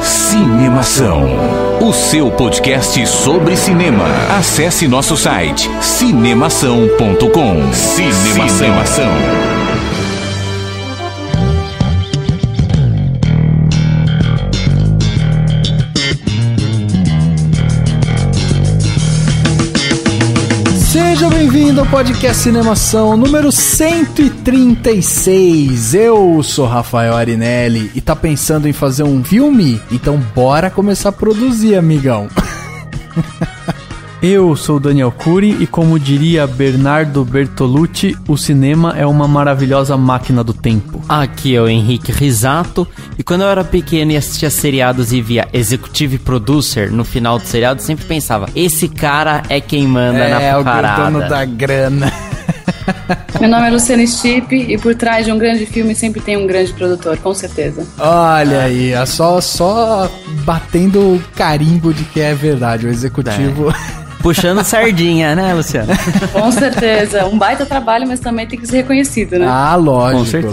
Cinemação, o seu podcast sobre cinema. Acesse nosso site cinemação.com. Cinemação. Seja bem-vindo ao podcast Cinemação número 136. Eu sou Rafael Arinelli e tá pensando em fazer um filme? Então bora começar a produzir, amigão. Eu sou o Daniel Cury e, como diria Bernardo Bertolucci, o cinema é uma maravilhosa máquina do tempo. Aqui é o Henrique Risato, e quando eu era pequeno e assistia seriados e via Executive Producer no final do seriado, sempre pensava, esse cara é quem manda na parada. É o dono da grana. Meu nome é Luciana Stipe e por trás de um grande filme sempre tem um grande produtor, com certeza. Olha aí, só batendo o carimbo de que é verdade, o executivo... Puxando sardinha, né, Luciano? Com certeza. Um baita trabalho, mas também tem que ser reconhecido, né? Ah, lógico.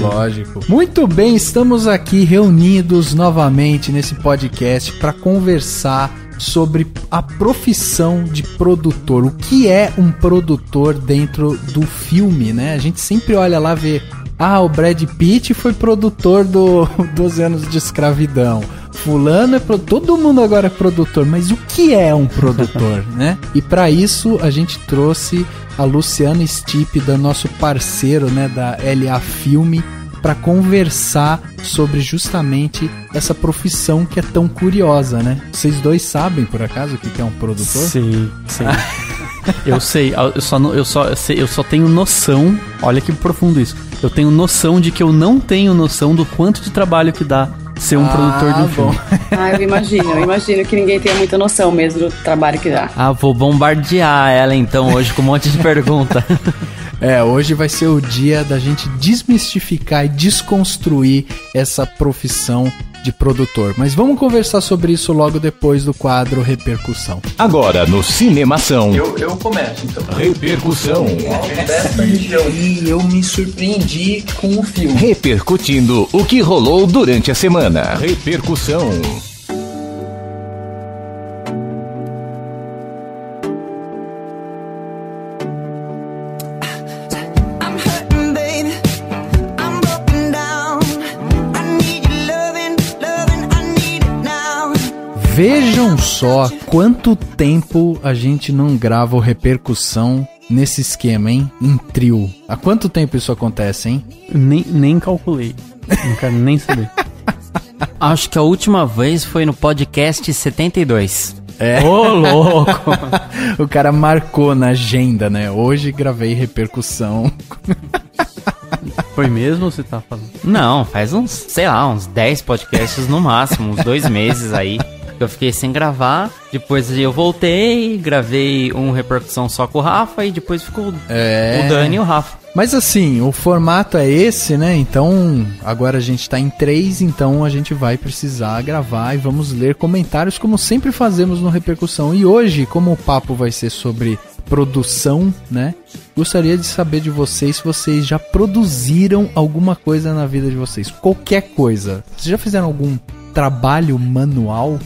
Muito bem, estamos aqui reunidos novamente nesse podcast para conversar sobre a profissão de produtor. O que é um produtor dentro do filme, né? A gente sempre olha lá e vê... o Brad Pitt foi produtor do 12 anos de escravidão. Fulano é produtor. Todo mundo agora é produtor. Mas o que é um produtor, né? E para isso a gente trouxe a Luciana Stipe, da nosso parceiro, né, da LA Filme, para conversar sobre justamente essa profissão que é tão curiosa, né? Vocês dois sabem, por acaso, o que é um produtor? Sei. Eu sei, eu só tenho noção, olha que profundo isso, eu tenho noção de que eu não tenho noção do quanto de trabalho que dá ser um produtor de um filme. Eu imagino que ninguém tenha muita noção mesmo do trabalho que dá. Vou bombardear ela então hoje com um monte de pergunta. Hoje vai ser o dia da gente desmistificar e desconstruir essa profissão de produtor. Mas vamos conversar sobre isso logo depois do quadro Repercussão. Agora no Cinemação. Eu começo, então. Repercussão. E eu me surpreendi com o filme. Repercutindo o que rolou durante a semana. Repercussão. Vejam só quanto tempo a gente não grava o Repercussão nesse esquema, hein? Em trio. Há quanto tempo isso acontece, hein? Nem calculei. Não quero nem saber. Acho que a última vez foi no podcast 72. Ô, louco! O cara marcou na agenda, né? Hoje gravei Repercussão. Foi mesmo ou você tá falando? Não, faz uns 10 podcasts no máximo, uns 2 meses aí. Eu fiquei sem gravar, depois eu voltei, gravei um Repercussão só com o Rafa e depois ficou o Dani e o Rafa. Mas assim, o formato é esse, né? Então, agora a gente tá em 3, então a gente vai precisar gravar e vamos ler comentários como sempre fazemos no Repercussão. E hoje, como o papo vai ser sobre produção, né? Gostaria de saber de vocês se vocês já produziram alguma coisa na vida de vocês. Qualquer coisa. Vocês já fizeram algum trabalho manual?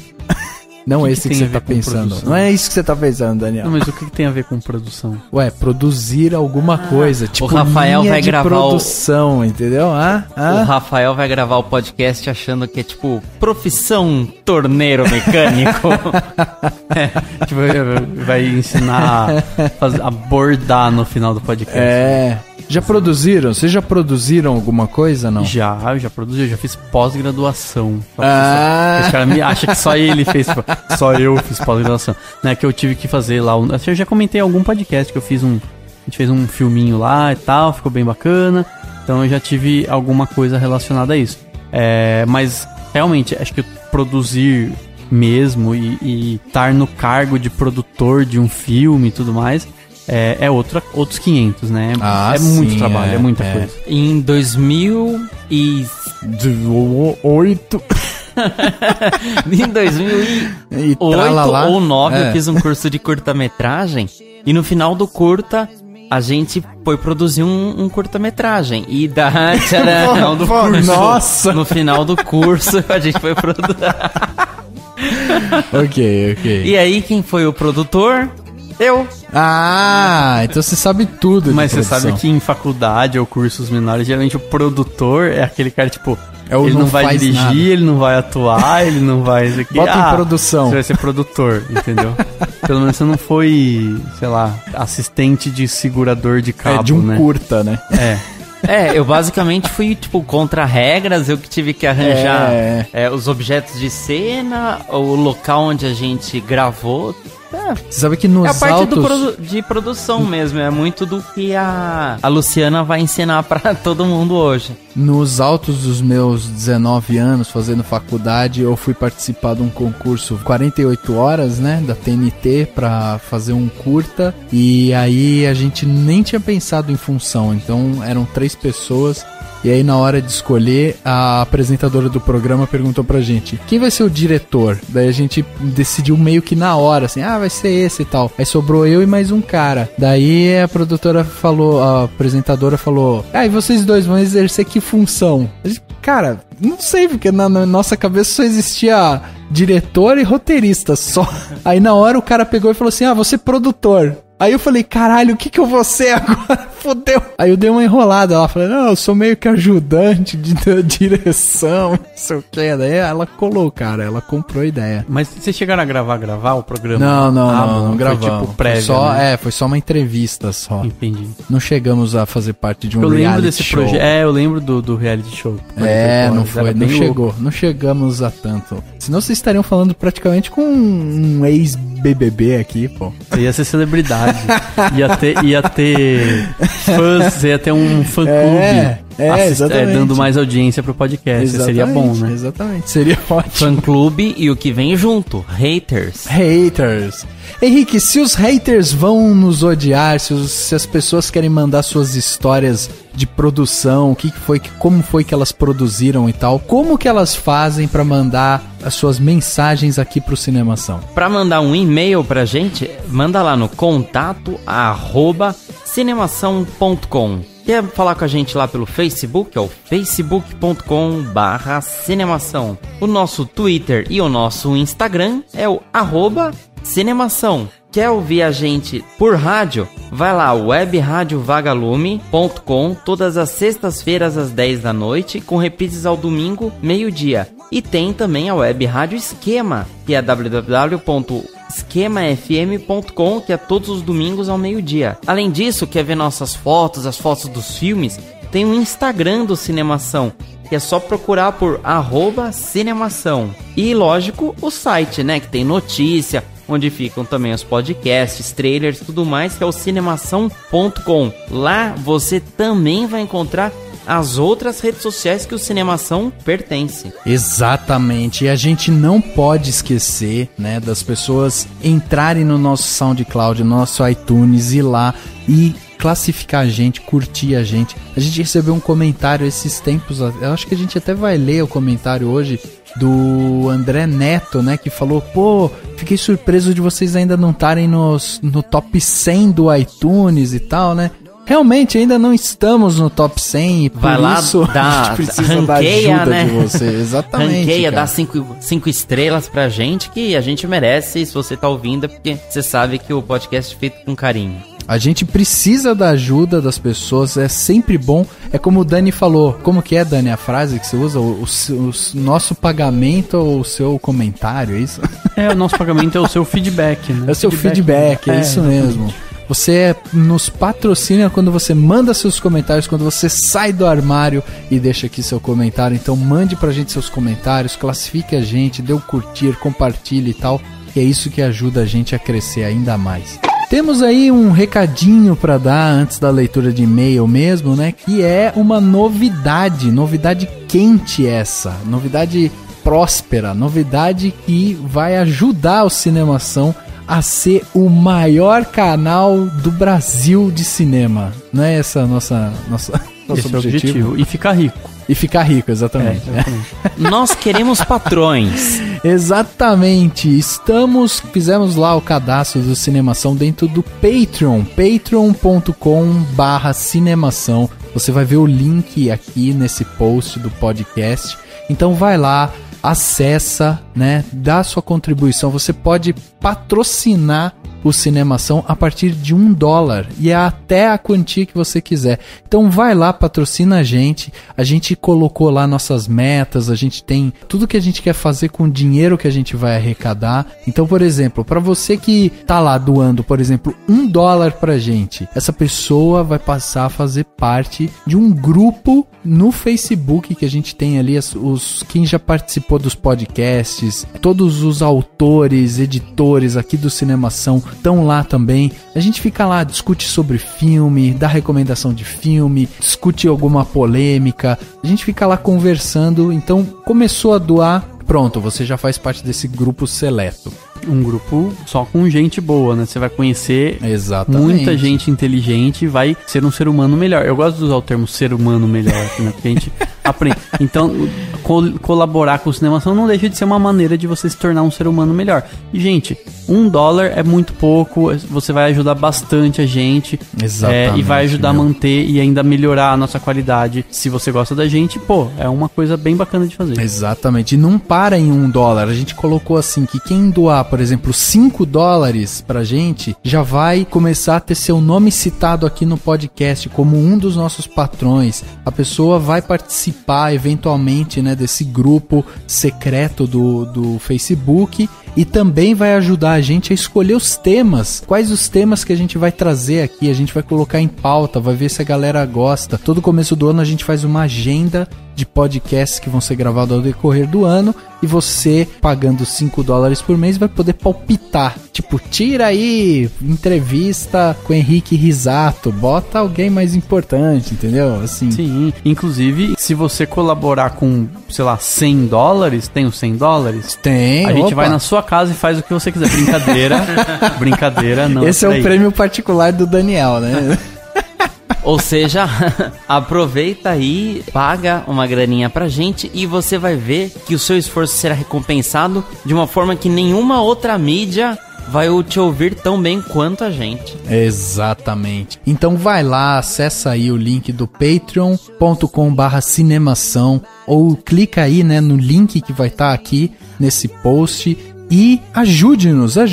Não é esse que você tá pensando. Não é isso que você tá pensando, Daniel. Não, mas o que tem a ver com produção? Ué, produzir alguma coisa. Tipo, o Rafael vai gravar produção, entendeu? O Rafael vai gravar o podcast achando que é tipo profissão torneiro mecânico. Tipo, vai ensinar a bordar no final do podcast. Já produziram? Vocês já produziram alguma coisa, não? Já produzi, eu já fiz pós-graduação. Esse cara me acha que só ele fez, só eu fiz pós-graduação. Né, que eu tive que fazer lá, eu já comentei em algum podcast que eu fiz a gente fez um filminho lá e tal, ficou bem bacana. Então eu já tive alguma coisa relacionada a isso. Mas realmente, acho que produzir mesmo e estar no cargo de produtor de um filme e tudo mais... outros 500, né? Muito trabalho, é muita coisa. Em 2008... Em 2008 ou 2009 eu fiz um curso de curta-metragem e no final do curta a gente foi produzir um curta-metragem. E Nossa! No final do curso, a gente foi produzir. Ok. E aí, quem foi o produtor? Eu. Ah, então você sabe tudo. Mas você sabe que em faculdade ou cursos menores, geralmente o produtor é aquele cara, tipo, ele não vai dirigir, nada. Ele não vai atuar, ele não vai... Bota em produção. Você vai ser produtor, entendeu? Pelo menos você não foi, sei lá, assistente de segurador de cabo, de um curta, né? Eu basicamente fui, tipo, contra regras, eu que tive que arranjar os objetos de cena, o local onde a gente gravou. Você sabe que nos é a parte autos... de produção mesmo, é muito do que a Luciana vai ensinar pra todo mundo hoje. Nos autos dos meus 19 anos, fazendo faculdade, eu fui participar de um concurso 48 horas, né, da TNT, pra fazer um curta, e aí a gente nem tinha pensado em função, então eram 3 pessoas. E aí na hora de escolher, a apresentadora do programa perguntou pra gente: quem vai ser o diretor? Daí a gente decidiu meio que na hora, assim, vai ser esse e tal. Aí sobrou eu e mais um cara. Daí a produtora falou, a apresentadora falou: e vocês dois vão exercer que função? A gente, cara, não sei, porque na nossa cabeça só existia diretor e roteirista só. Aí na hora o cara pegou e falou assim: você é produtor. Aí eu falei: caralho, o que eu vou ser agora? Fodeu. Aí eu dei uma enrolada. Ela falou: não, eu sou meio que ajudante de direção, não sei o que. Daí ela colou, cara. Ela comprou a ideia. Mas vocês chegaram a gravar o programa? Não gravamos. Foi tipo prévia, só, né? Foi só uma entrevista só. Entendi. Não chegamos a fazer parte de um reality show. Eu lembro do reality show. Não foi, não chegou. Não chegamos a tanto. Senão vocês estariam falando praticamente com um ex-BBB aqui, pô. Você ia ser celebridade. ia ter fãs, você ia ter um fã-clube. Exatamente. Dando mais audiência pro podcast. Exatamente, seria bom, né? Exatamente, seria ótimo. Fã-clube e o que vem junto, haters. Henrique, se os haters vão nos odiar, se as pessoas querem mandar suas histórias de produção, como foi que elas produziram e tal, como que elas fazem pra mandar as suas mensagens aqui pro Cinemação? Pra mandar um e-mail pra gente, manda lá no contato@cinemação.com. Quer falar com a gente lá pelo Facebook? É o facebook.com/cinemação. O nosso Twitter e o nosso Instagram é o @cinemação. Quer ouvir a gente por rádio? Vai lá, webradiovagalume.com, todas as sextas-feiras às 10 da noite, com reprises ao domingo, meio-dia. E tem também a Web Rádio Esquema, que é www.esquemafm.com, que é todos os domingos ao meio-dia. Além disso, quer ver nossas fotos, as fotos dos filmes? Tem o Instagram do Cinemação, que é só procurar por @cinemação. E, lógico, o site, né, que tem notícia, onde ficam também os podcasts, trailers, tudo mais, que é o cinemação.com. Lá você também vai encontrar as outras redes sociais que o Cinemação pertence. Exatamente, e a gente não pode esquecer, né, das pessoas entrarem no nosso SoundCloud, no nosso iTunes, ir lá e classificar a gente, curtir a gente. A gente recebeu um comentário esses tempos, eu acho que a gente até vai ler o comentário hoje, do André Neto, né, que falou: pô, fiquei surpreso de vocês ainda não estarem no top 100 do iTunes e tal, né? Realmente ainda não estamos no top 100 e por isso a gente precisa da ajuda, né, de você. Exatamente. Ranqueia, dá 5 estrelas pra gente, que a gente merece. Se você tá ouvindo é porque você sabe que o podcast é feito com carinho. A gente precisa da ajuda das pessoas, é sempre bom. É como o Dani falou. Como que é, Dani, a frase que você usa? O nosso pagamento ou o seu comentário, é isso? O nosso pagamento é o seu feedback, né? É o seu feedback, é isso mesmo. Você nos patrocina quando você manda seus comentários, quando você sai do armário e deixa aqui seu comentário. Então mande pra gente seus comentários, classifique a gente, dê o curtir, compartilhe e tal. Que é isso que ajuda a gente a crescer ainda mais. Temos aí um recadinho para dar antes da leitura de e-mail mesmo, né? Que é uma novidade quente essa, novidade próspera, novidade que vai ajudar o Cinemação a ser o maior canal do Brasil de cinema. Não é essa a nossa Esse é o objetivo. E ficar rico. E ficar rico, exatamente. Nós queremos patrões. Exatamente. Fizemos lá o cadastro do Cinemação dentro do Patreon. patreon.com/cinemação. Você vai ver o link aqui nesse post do podcast. Então vai lá, acessa, né? Dá sua contribuição. Você pode patrocinar o Cinemação a partir de $1 e é até a quantia que você quiser. Então vai lá, patrocina a gente colocou lá nossas metas, a gente tem tudo que a gente quer fazer com o dinheiro que a gente vai arrecadar. Então, por exemplo, para você que tá lá doando, por exemplo, $1 pra gente, essa pessoa vai passar a fazer parte de um grupo no Facebook que a gente tem ali, quem já participou dos podcasts, todos os autores, editores aqui do Cinemação estão lá também. A gente fica lá, discute sobre filme, dá recomendação de filme, discute alguma polêmica, a gente fica lá conversando. Então começou a doar, pronto, você já faz parte desse grupo seleto. Um grupo só com gente boa, né? Você vai conhecer muita gente inteligente e vai ser um ser humano melhor. Eu gosto de usar o termo ser humano melhor, né? Porque a gente aprende. Então, colaborar com o Cinemação não deixa de ser uma maneira de você se tornar um ser humano melhor. E, gente, $1 é muito pouco, você vai ajudar bastante a gente. Exatamente. E vai ajudar a manter e ainda melhorar a nossa qualidade. Se você gosta da gente, é uma coisa bem bacana de fazer. Exatamente. E não para em $1. A gente colocou assim, que quem doar, por exemplo, $5 pra gente, já vai começar a ter seu nome citado aqui no podcast como um dos nossos patrões. A pessoa vai participar eventualmente, né, desse grupo secreto do Facebook e também vai ajudar a gente a escolher os temas. Quais os temas que a gente vai trazer aqui, a gente vai colocar em pauta, vai ver se a galera gosta. Todo começo do ano a gente faz uma agenda de podcasts que vão ser gravados ao decorrer do ano e você, pagando $5 por mês, vai poder palpitar. Tipo, tira aí entrevista com Henrique Risato, bota alguém mais importante, entendeu? Assim. Sim, inclusive, se você colaborar com, sei lá, $100, tem os $100? Tem, a gente vai na sua casa e faz o que você quiser. Brincadeira, não. Esse é o prêmio particular do Daniel, né? Ou seja, aproveita aí, paga uma graninha pra gente e você vai ver que o seu esforço será recompensado de uma forma que nenhuma outra mídia vai te ouvir tão bem quanto a gente. Exatamente. Então vai lá, acessa aí o link do patreon.com/cinemação ou clica aí, né, no link que vai estar aqui nesse post e ajude-nos a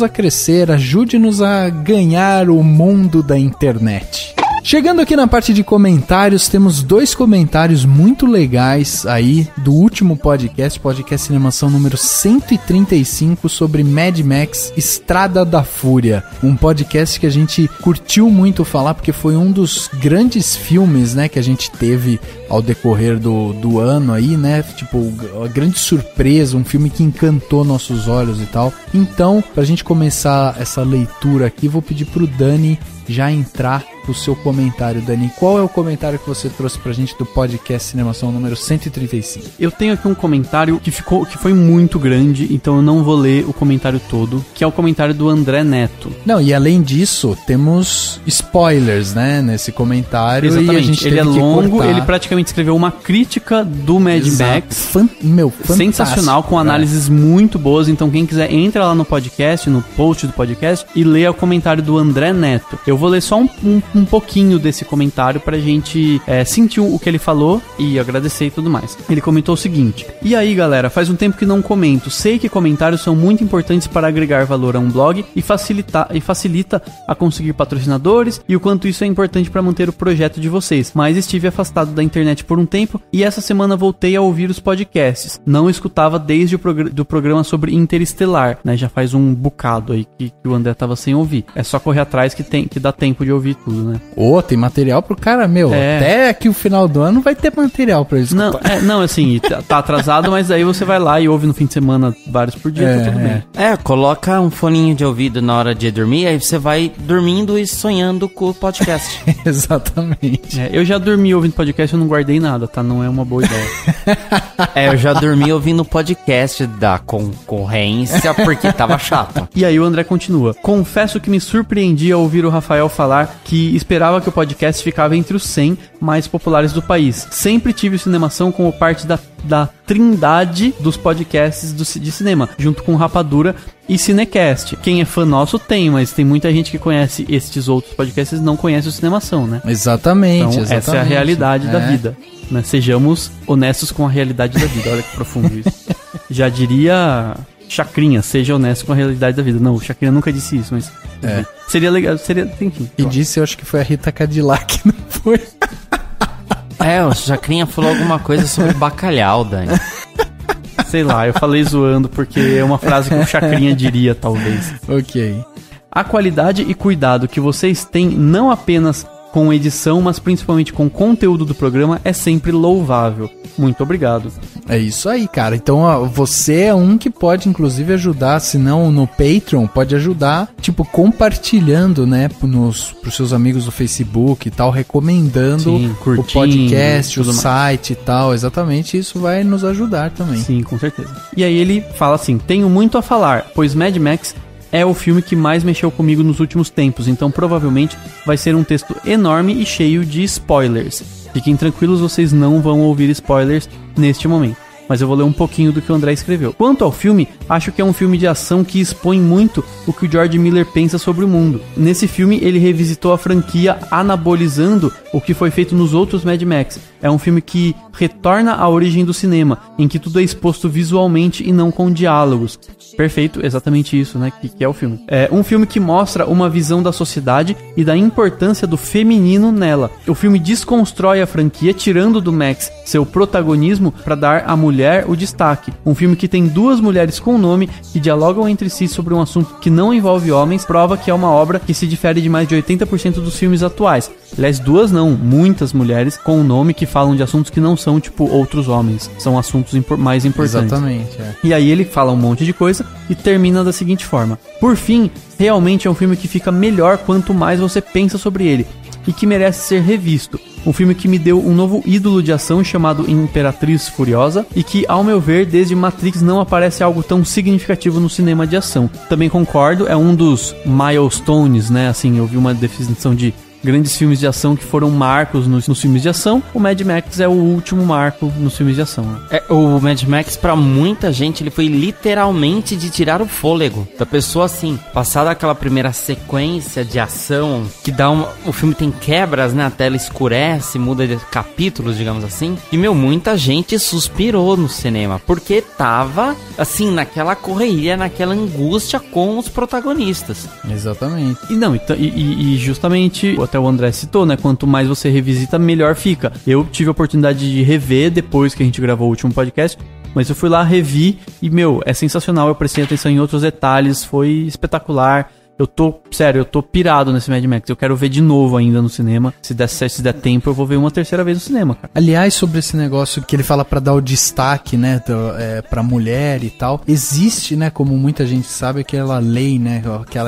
crescer, ajude-nos a ganhar o mundo da internet. Chegando aqui na parte de comentários, temos 2 comentários muito legais aí do último podcast Cinemação número 135 sobre Mad Max Estrada da Fúria. Um podcast que a gente curtiu muito falar porque foi um dos grandes filmes, né, que a gente teve ao decorrer do ano aí, né, tipo, a grande surpresa, um filme que encantou nossos olhos e tal. Então, pra gente começar essa leitura aqui, vou pedir pro Dani já entrar pro seu comentário. Dani, qual é o comentário que você trouxe pra gente do podcast Cinemação número 135? Eu tenho aqui um comentário que foi muito grande, então eu não vou ler o comentário todo, que é o comentário do André Neto. Não, e além disso, temos spoilers, né, nesse comentário. Exatamente, e a gente ele é longo, ele praticamente escreveu uma crítica do Mad Max. Fantástico. Sensacional, com análises muito boas, então quem quiser entra lá no podcast, no post do podcast e leia o comentário do André Neto. Eu vou ler só um pouquinho desse comentário pra gente sentir o que ele falou e agradecer e tudo mais. Ele comentou o seguinte: e aí galera, faz um tempo que não comento, sei que comentários são muito importantes para agregar valor a um blog e facilita a conseguir patrocinadores e o quanto isso é importante para manter o projeto de vocês, mas estive afastado da internet por um tempo e essa semana voltei a ouvir os podcasts. Não escutava desde do programa sobre Interestelar, né? Já faz um bocado aí que o André tava sem ouvir. É só correr atrás que dá tempo de ouvir tudo, né? Tem material pro cara, até aqui o final do ano vai ter material pra isso. Não, assim, tá atrasado, mas aí você vai lá e ouve no fim de semana vários por dia, tá tudo bem. Coloca um foninho de ouvido na hora de dormir, aí você vai dormindo e sonhando com o podcast. Exatamente. Eu já dormi ouvindo podcast, eu não guardei nada, tá? Não é uma boa ideia. Eu já dormi ouvindo o podcast da concorrência porque tava chato. E aí o André continua: confesso que me surpreendi ao ouvir o Rafael falar que e esperava que o podcast ficava entre os 100 mais populares do país. Sempre tive o Cinemação como parte da trindade dos podcasts de cinema, junto com Rapadura e Cinecast. Quem é fã nosso tem, mas tem muita gente que conhece estes outros podcasts e não conhece o Cinemação, né? Exatamente, então, essa é a realidade da vida. Né? Sejamos honestos com a realidade da vida. Olha que profundo isso. Já diria Chacrinha, seja honesto com a realidade da vida. Não, o Chacrinha nunca disse isso, mas seria legal, enfim. E disse, eu acho que foi a Rita Cadillac, não foi? O Chacrinha falou alguma coisa sobre bacalhau, Dani. Sei lá, eu falei zoando porque é uma frase que o Chacrinha diria, talvez. Ok. A qualidade e cuidado que vocês têm, não apenas com edição, mas principalmente com conteúdo do programa, é sempre louvável. Muito obrigado. É isso aí, cara. Então, ó, você é um que pode, inclusive, ajudar, se não no Patreon, pode ajudar, tipo, compartilhando, né, pros seus amigos do Facebook e tal, recomendando. Sim, o podcast, o site e tal. Exatamente, isso vai nos ajudar também. Sim, com certeza. E aí ele fala assim, tenho muito a falar, pois Mad Max é o filme que mais mexeu comigo nos últimos tempos, então provavelmente vai ser um texto enorme e cheio de spoilers. Fiquem tranquilos, vocês não vão ouvir spoilers neste momento, mas eu vou ler um pouquinho do que o André escreveu. Quanto ao filme, acho que é um filme de ação que expõe muito o que o George Miller pensa sobre o mundo. Nesse filme, ele revisitou a franquia anabolizando o que foi feito nos outros Mad Max. É um filme que retorna à origem do cinema, em que tudo é exposto visualmente e não com diálogos. Perfeito, exatamente isso, né, que é o filme. É um filme que mostra uma visão da sociedade e da importância do feminino nela. O filme desconstrói a franquia, tirando do Max seu protagonismo para dar à mulher o destaque. Um filme que tem duas mulheres com nome que dialogam entre si sobre um assunto que não envolve homens, prova que é uma obra que se difere de mais de 80% dos filmes atuais. Aliás, duas não, muitas mulheres com nome que falam de assuntos que não são, tipo, outros homens. São assuntos mais importantes. Exatamente, E aí ele fala um monte de coisa e termina da seguinte forma. Por fim, realmente é um filme que fica melhor quanto mais você pensa sobre ele. E que merece ser revisto. Um filme que me deu um novo ídolo de ação chamado Imperatriz Furiosa e que, ao meu ver, desde Matrix não aparece algo tão significativo no cinema de ação. Também concordo, é um dos milestones, né? Assim, eu vi uma definição de grandes filmes de ação que foram marcos nos filmes de ação. O Mad Max é o último marco nos filmes de ação. O Mad Max, pra muita gente, ele foi literalmente de tirar o fôlego da pessoa, assim, passada aquela primeira sequência de ação, que dá o filme tem quebras, né, a tela escurece, muda de capítulos, digamos assim, e, muita gente suspirou no cinema, porque tava, assim, naquela correria, naquela angústia com os protagonistas. Exatamente. E justamente, até o André citou, né? Quanto mais você revisita, melhor fica. Eu tive a oportunidade de rever depois que a gente gravou o último podcast, mas eu fui lá, revi e, é sensacional. Eu prestei atenção em outros detalhes, foi espetacular. Eu tô pirado nesse Mad Max. Eu quero ver de novo ainda no cinema. Se der tempo, eu vou ver uma terceira vez no cinema, cara. Aliás, sobre esse negócio que ele fala pra dar o destaque, né, pra mulher e tal, existe, né, como muita gente sabe, aquela lei, né,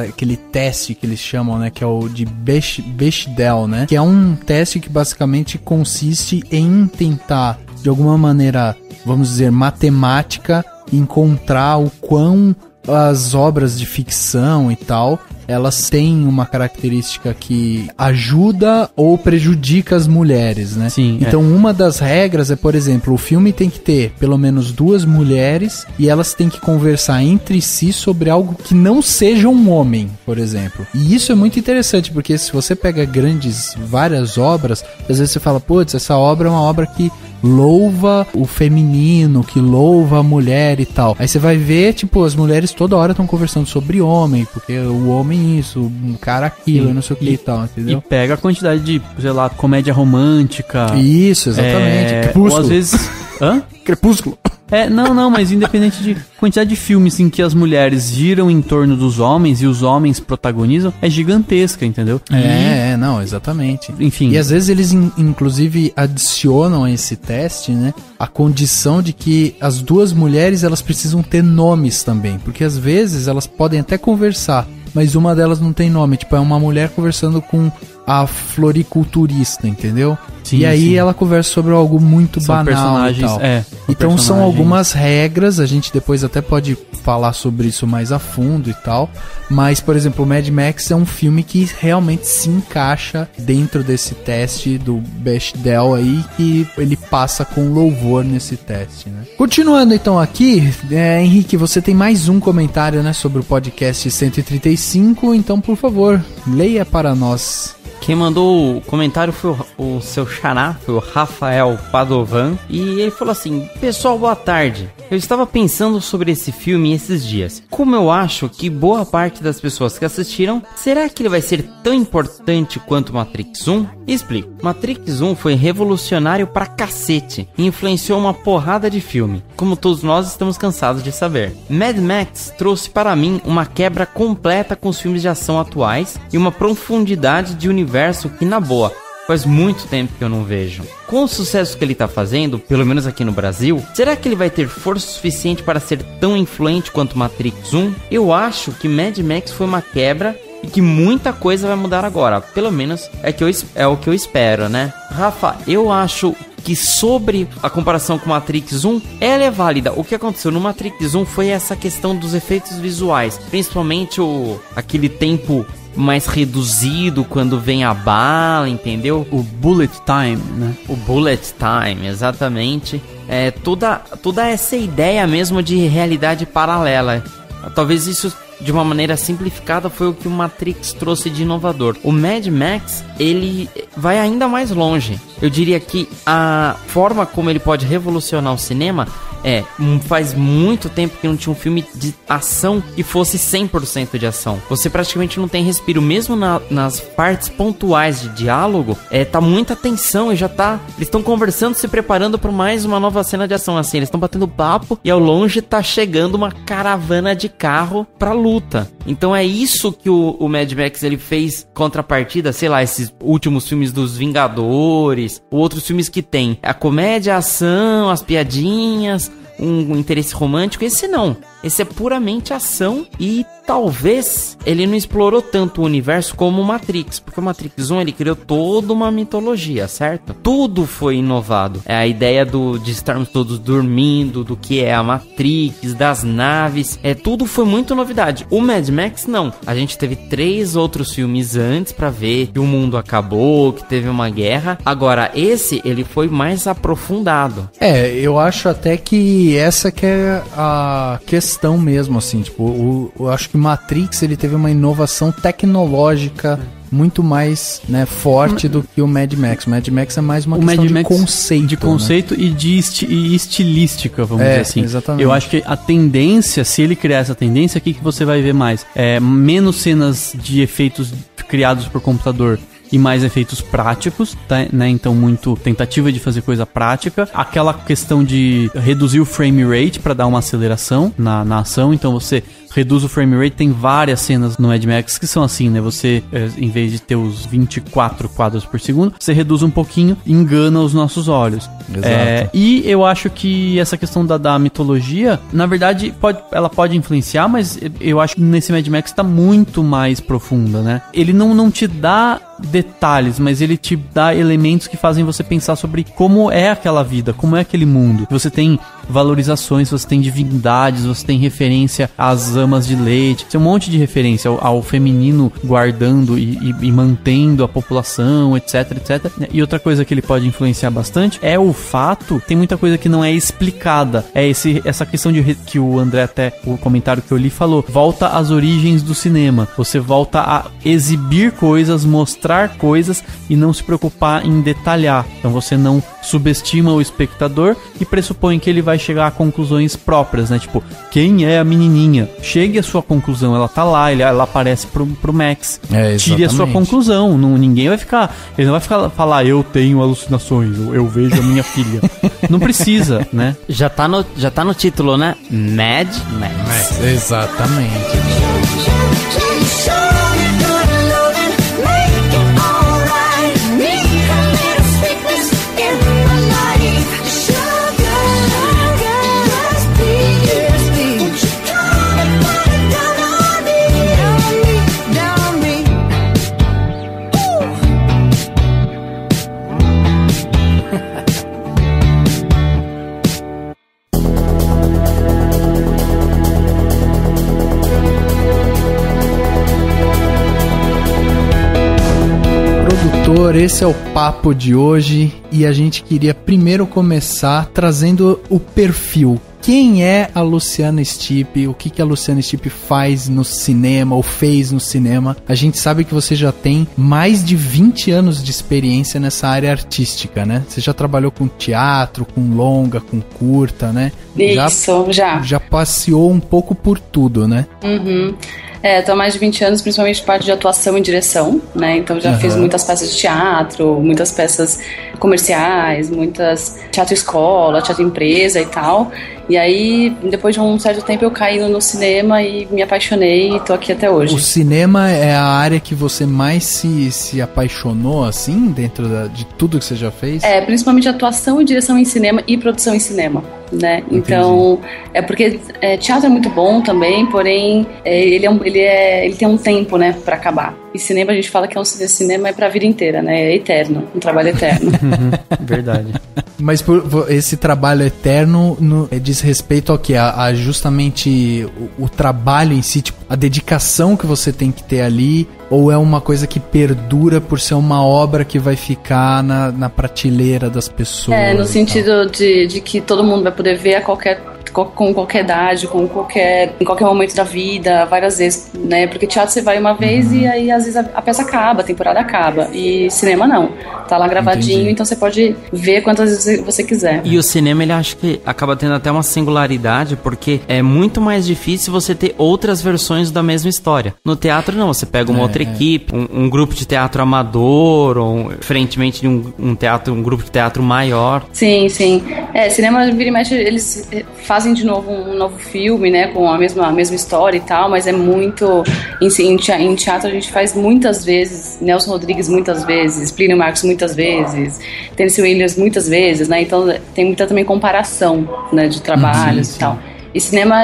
aquele teste que eles chamam, né, que é o de Bechdel, né, que é um teste que basicamente consiste em tentar, de alguma maneira, vamos dizer, matemática, encontrar o quão as obras de ficção e tal, elas têm uma característica que ajuda ou prejudica as mulheres, né? Sim, então, uma das regras é, por exemplo, o filme tem que ter pelo menos duas mulheres e elas têm que conversar entre si sobre algo que não seja um homem, por exemplo. E isso é muito interessante, porque se você pega várias obras, às vezes você fala, putz, essa obra é uma obra que louva o feminino, que louva a mulher e tal. Aí você vai ver, tipo, as mulheres toda hora estão conversando sobre homem, porque o homem isso, o cara aquilo, sim, não sei o que e tal, entendeu? E pega a quantidade de, sei lá, comédia romântica. Isso, exatamente. Crepúsculo. Ou às vezes... Hã? Crepúsculo. Não, mas independente de quantidade de filmes em que as mulheres giram em torno dos homens e os homens protagonizam, é gigantesca, entendeu? Não, exatamente. Enfim. E às vezes eles, inclusive, adicionam a esse teste, né, a condição de que as duas mulheres, elas precisam ter nomes também, porque às vezes elas podem até conversar, mas uma delas não tem nome, tipo, é uma mulher conversando com a floriculturista, entendeu? Sim, e aí sim. ela conversa sobre algo muito são banal personagens, e tal. são então são algumas regras, a gente depois até pode falar sobre isso mais a fundo e tal. Mas, por exemplo, o Mad Max é um filme que realmente se encaixa dentro desse teste do Bechdel aí, que ele passa com louvor nesse teste, né? Continuando então aqui, Henrique, você tem mais um comentário, né, sobre o podcast 135, então, por favor, leia para nós. Quem mandou o comentário foi o seu xará, foi o Rafael Padovan. E ele falou assim: pessoal, boa tarde. Eu estava pensando sobre esse filme esses dias. Como eu acho que boa parte das pessoas que assistiram, será que ele vai ser tão importante quanto Matrix 1? Explico. Matrix 1 foi revolucionário pra cacete e influenciou uma porrada de filme, como todos nós estamos cansados de saber. Mad Max trouxe para mim uma quebra completa com os filmes de ação atuais e uma profundidade de universo que, na boa, faz muito tempo que eu não vejo. Com o sucesso que ele tá fazendo, pelo menos aqui no Brasil, será que ele vai ter força suficiente para ser tão influente quanto Matrix 1? Eu acho que Mad Max foi uma quebra e que muita coisa vai mudar agora. Pelo menos é o que eu espero, né? Rafa, eu acho que sobre a comparação com Matrix 1, ela é válida. O que aconteceu no Matrix 1 foi essa questão dos efeitos visuais, principalmente aquele tempo mais reduzido quando vem a bala, entendeu? O bullet time, né? O bullet time, exatamente. Toda essa ideia mesmo de realidade paralela. Talvez isso, de uma maneira simplificada, foi o que o Matrix trouxe de inovador. O Mad Max, ele vai ainda mais longe. Eu diria que a forma como ele pode revolucionar o cinema faz muito tempo que não tinha um filme de ação que fosse 100% de ação. Você praticamente não tem respiro, mesmo nas partes pontuais de diálogo, tá muita tensão e eles estão conversando, se preparando para mais uma nova cena de ação, assim, eles estão batendo papo e ao longe tá chegando uma caravana de carro pra luta. Então é isso que o Mad Max ele fez contrapartida, sei lá, esses últimos filmes dos Vingadores, ou outros filmes que tem a comédia, a ação, as piadinhas, um interesse romântico. Esse não, esse é puramente ação e talvez ele não explorou tanto o universo como o Matrix, porque o Matrix 1 ele criou toda uma mitologia, certo? Tudo foi inovado. É a ideia de estarmos todos dormindo, do que é a Matrix, das naves, tudo foi muito novidade. O Mad Max não. A gente teve 3 outros filmes antes pra ver que o mundo acabou, que teve uma guerra. Agora esse ele foi mais aprofundado. Eu acho até que essa que é a questão mesmo, assim, tipo, eu acho que Matrix ele teve uma inovação tecnológica muito mais, né, forte do que o Mad Max. O Mad Max é mais uma questão de conceito. De conceito, né? e estilística, vamos dizer assim. Exatamente. Eu acho que a tendência, se ele criar essa tendência, o que você vai ver mais? Menos cenas de efeitos criados por computador e mais efeitos práticos, tá, né? Então, muito tentativa de fazer coisa prática. Aquela questão de reduzir o frame rate para dar uma aceleração na ação. Então, você reduz o frame rate. Tem várias cenas no Mad Max que são assim, né? Você, em vez de ter os 24 quadros por segundo, você reduz um pouquinho e engana os nossos olhos. Exato. E eu acho que essa questão da mitologia, na verdade, ela pode influenciar, mas eu acho que nesse Mad Max tá muito mais profunda, né? Ele não te dá detalhes, mas ele te dá elementos que fazem você pensar sobre como é aquela vida, como é aquele mundo. Você tem valorizações, você tem divindades, você tem referência às amas de leite, tem um monte de referência ao feminino guardando e mantendo a população, etc, etc. E outra coisa que ele pode influenciar bastante é o fato, tem muita coisa que não é explicada, essa questão que o André, até o comentário que eu li, falou, volta às origens do cinema, você volta a exibir coisas, mostrar coisas e não se preocupar em detalhar. Então você não subestima o espectador e pressupõe que ele vai chegar a conclusões próprias, né? Tipo, quem é a menininha? Chegue à sua conclusão, ela tá lá, ela aparece pro Max. Tire a sua conclusão, ninguém vai ficar, ele não vai falar, eu tenho alucinações, eu vejo a minha filha. Não precisa, né? Já tá no título, né? Mad Max. Exatamente. produtor, esse é o papo de hoje e a gente queria primeiro começar trazendo o perfil. Quem é a Luciana Stipe? O que a Luciana Stipe faz no cinema ou fez no cinema? A gente sabe que você já tem mais de 20 anos de experiência nessa área artística, né? Você já trabalhou com teatro, com longa, com curta, né? Isso, já. Já passeou um pouco por tudo, né? Uhum. Tô há mais de 20 anos, principalmente parte de atuação e direção, né? Então já fiz muitas peças de teatro, muitas peças comerciais, muitas teatro escola, teatro empresa e tal. E aí, depois de um certo tempo, eu caí no cinema e me apaixonei e tô aqui até hoje. O cinema é a área que você mais se apaixonou, assim, dentro de tudo que você já fez? Principalmente atuação e direção em cinema e produção em cinema, né? Entendi. Então, porque teatro é muito bom também, porém, ele tem um tempo, né, pra acabar. E cinema, a gente fala que cinema é pra vida inteira, né? É eterno, um trabalho eterno. Verdade. Mas esse trabalho eterno diz respeito ao que? A justamente o trabalho em si, tipo, a dedicação que você tem que ter ali, ou é uma coisa que perdura por ser uma obra que vai ficar na prateleira das pessoas? No sentido de que todo mundo vai poder ver com qualquer idade, em qualquer momento da vida, várias vezes, né? Porque teatro você vai uma vez e aí às vezes a peça acaba, a temporada acaba. E cinema não. Tá lá gravadinho, Entendi. Então você pode ver quantas vezes você quiser. E o cinema, ele acho que acaba tendo até uma singularidade, porque é muito mais difícil você ter outras versões da mesma história. No teatro não, você pega uma outra equipe, um grupo de teatro amador, ou diferentemente de um grupo de teatro maior. Sim. Cinema, vira e mexe, eles fazem de novo um novo filme, né, com a mesma história e tal, mas é muito... Em teatro a gente faz muitas vezes, Nelson Rodrigues muitas vezes, Plínio Marcos muitas vezes, Tennessee Williams muitas vezes, né, então tem muita também comparação, né, de trabalhos e tal. E cinema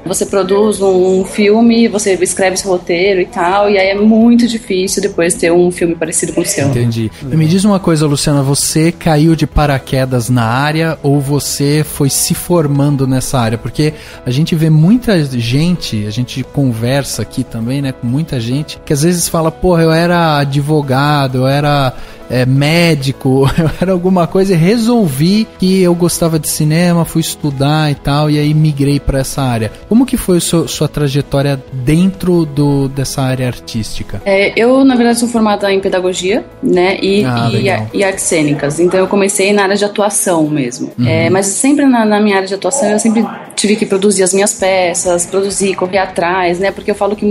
você produz um filme, você escreve esse roteiro e tal, e aí é muito difícil depois ter um filme parecido com o seu. Entendi. E me diz uma coisa, Luciana, você caiu de paraquedas na área ou você foi se formando nessa área? Porque a gente vê muita gente, a gente conversa aqui também, né, com muita gente, que às vezes fala, porra, eu era advogado, eu era médico, eu era alguma coisa e resolvi que eu gostava de cinema, fui estudar e tal, e aí migrei para essa área. Como que foi sua trajetória dentro dessa área artística? Eu, na verdade, sou formada em pedagogia, né, e artes cênicas, então eu comecei na área de atuação mesmo. Mas sempre na minha área de atuação eu sempre tive que produzir as minhas peças, correr atrás, né, porque eu falo que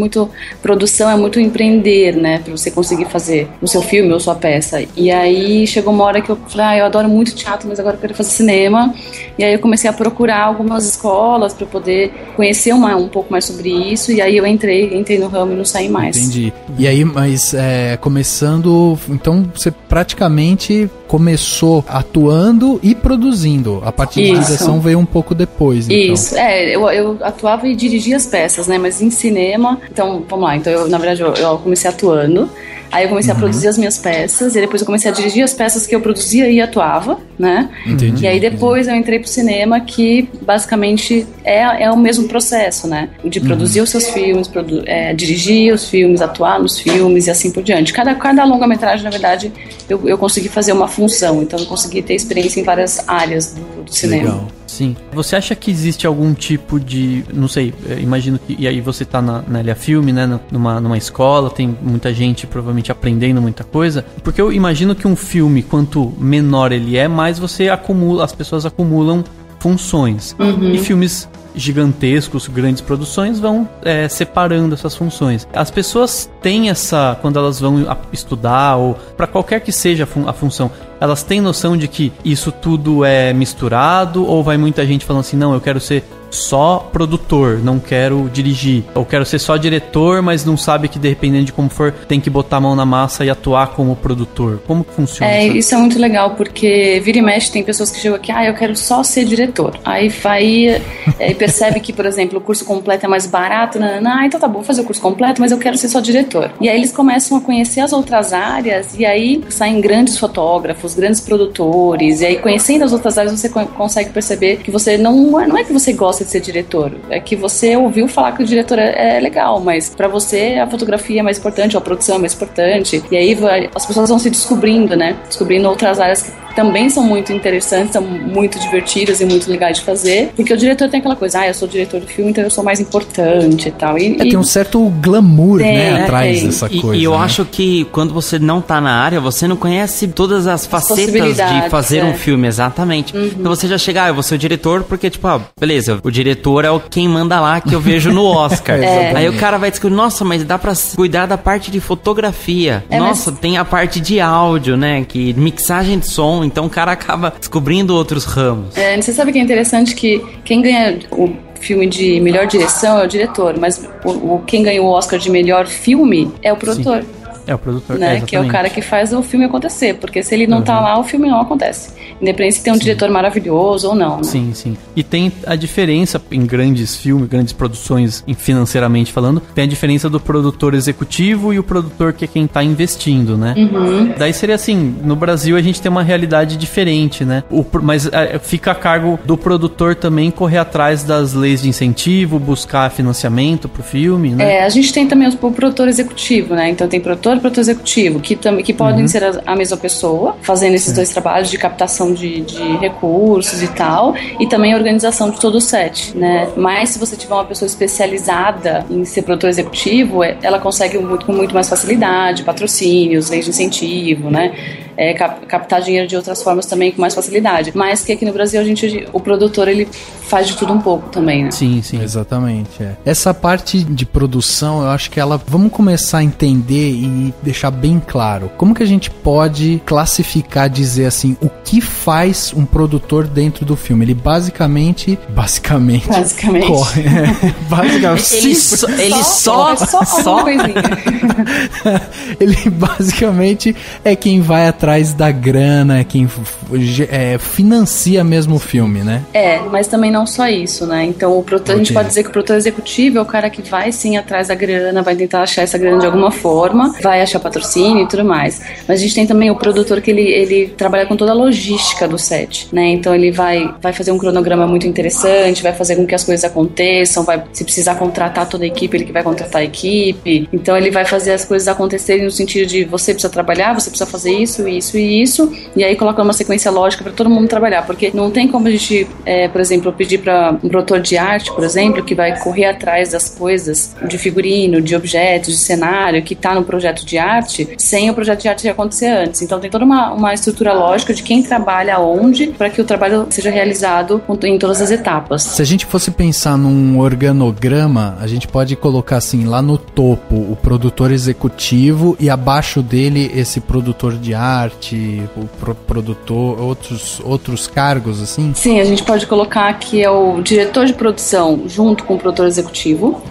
produção é muito empreender, né, para você conseguir fazer o seu filme ou sua peça. E aí chegou uma hora que eu falei, eu adoro muito teatro, mas agora eu quero fazer cinema. E aí eu comecei a procurar algumas escolas para poder conhecer um pouco mais sobre isso. E aí eu entrei no ramo e não saí mais. Entendi. E aí, mas começando, então você praticamente começou atuando e produzindo. A parte de direção veio um pouco depois. Então. Isso, eu atuava e dirigia as peças, né? Mas em cinema, então, vamos lá. Então, na verdade, eu comecei atuando. Aí eu comecei a produzir as minhas peças, e depois eu comecei a dirigir as peças que eu produzia e atuava, né? Entendi. E aí depois eu entrei pro cinema, que basicamente é o mesmo processo, né? De produzir os seus filmes, dirigir os filmes, atuar nos filmes e assim por diante. Cada longa-metragem, na verdade, eu consegui fazer uma função, então eu consegui ter experiência em várias áreas do cinema. Legal. Sim. Você acha que existe algum tipo de... Não sei, imagino que... E aí você tá na LA Filme, né? Numa escola, tem muita gente provavelmente aprendendo muita coisa. Porque eu imagino que um filme, quanto menor ele é, mais as pessoas acumulam funções. E filmes gigantescos, grandes produções vão separando essas funções. As pessoas têm quando elas vão estudar, ou para qualquer que seja a função, elas têm noção de que isso tudo é misturado, ou vai muita gente falando assim, não, eu quero ser só produtor, não quero dirigir, ou quero ser só diretor, mas não sabe que dependendo de como for, tem que botar a mão na massa e atuar como produtor. Como que funciona isso? Isso é muito legal, porque vira e mexe tem pessoas que chegam aqui, eu quero só ser diretor. Aí vai e percebe que, por exemplo, o curso completo é mais barato, então tá bom, vou fazer o curso completo, mas eu quero ser só diretor. E aí eles começam a conhecer as outras áreas, e aí saem grandes fotógrafos, grandes produtores, e aí conhecendo as outras áreas você consegue perceber que você não é que você gosta gosta de ser diretor? É que você ouviu falar que o diretor é legal, mas pra você a fotografia é mais importante, ou a produção é mais importante. E aí as pessoas vão se descobrindo, né? Descobrindo outras áreas que também são muito interessantes, são muito divertidas e muito legais de fazer, porque o diretor tem aquela coisa, eu sou diretor do filme, então eu sou mais importante e tal. Tem um certo glamour, né, atrás dessa coisa. E eu né? acho que quando você não tá na área, você não conhece todas as facetas de fazer um filme, exatamente. Então você já chega, eu vou ser o diretor, porque tipo, beleza, o diretor é quem manda lá, que eu vejo no Oscar. Aí o cara vai descobrir, nossa, mas dá pra cuidar da parte de fotografia. Nossa, tem a parte de áudio, né, que mixagem de som. Então o cara acaba descobrindo outros ramos. Você sabe que é interessante que quem ganha o filme de melhor direção é o diretor, mas quem ganhou o Oscar de melhor filme é o produtor. Sim. É o produtor, né? Que é o cara que faz o filme acontecer, porque se ele não tá lá, o filme não acontece. Independente se tem um diretor maravilhoso ou não, né? Sim, sim. E tem a diferença em grandes filmes, grandes produções, financeiramente falando, tem a diferença do produtor executivo e o produtor que é quem tá investindo, né? Daí seria assim, no Brasil a gente tem uma realidade diferente, né? Mas fica a cargo do produtor também correr atrás das leis de incentivo, buscar financiamento pro filme, né? A gente tem também o produtor executivo, né? Então tem produtor executivo, que podem ser a mesma pessoa, fazendo esses dois trabalhos de captação de recursos e tal, e também a organização de todo o set, né? Mas se você tiver uma pessoa especializada em ser produtor executivo, ela consegue com muito mais facilidade, patrocínios, leis de incentivo, né? Captar dinheiro de outras formas também com mais facilidade. Mas que aqui no Brasil o produtor ele faz de tudo um pouco também, né? Sim, sim. Exatamente. Essa parte de produção, eu acho que vamos começar a entender e deixar bem claro. Como que a gente pode classificar, dizer assim, o que faz um produtor dentro do filme? Ele basicamente corre. Ele só ele basicamente é quem vai atrás da grana, quem financia mesmo o filme, né? Mas também não só isso, né? Então a gente pode dizer que o produtor executivo é o cara que vai sim atrás da grana, vai tentar achar essa grana de alguma forma, vai achar patrocínio e tudo mais. Mas a gente tem também o produtor que ele trabalha com toda a logística do set, né? Então ele vai fazer um cronograma muito interessante, vai fazer com que as coisas aconteçam, se precisar contratar toda a equipe, ele que vai contratar a equipe. Então ele vai fazer as coisas acontecerem no sentido de você precisa trabalhar, você precisa fazer isso, e aí coloca uma sequência lógica para todo mundo trabalhar, porque não tem como a gente, por exemplo, pedir para um produtor de arte, por exemplo, que vai correr atrás das coisas de figurino, de objetos, de cenário, que tá no projeto de arte, sem o projeto de arte acontecer antes. Então tem toda uma estrutura lógica de quem trabalha onde, para que o trabalho seja realizado em todas as etapas. Se a gente fosse pensar num organograma, a gente pode colocar assim, lá no topo, o produtor executivo e abaixo dele esse produtor de arte, o produtor, outros cargos assim? Sim, a gente pode colocar que é o diretor de produção junto com o produtor executivo.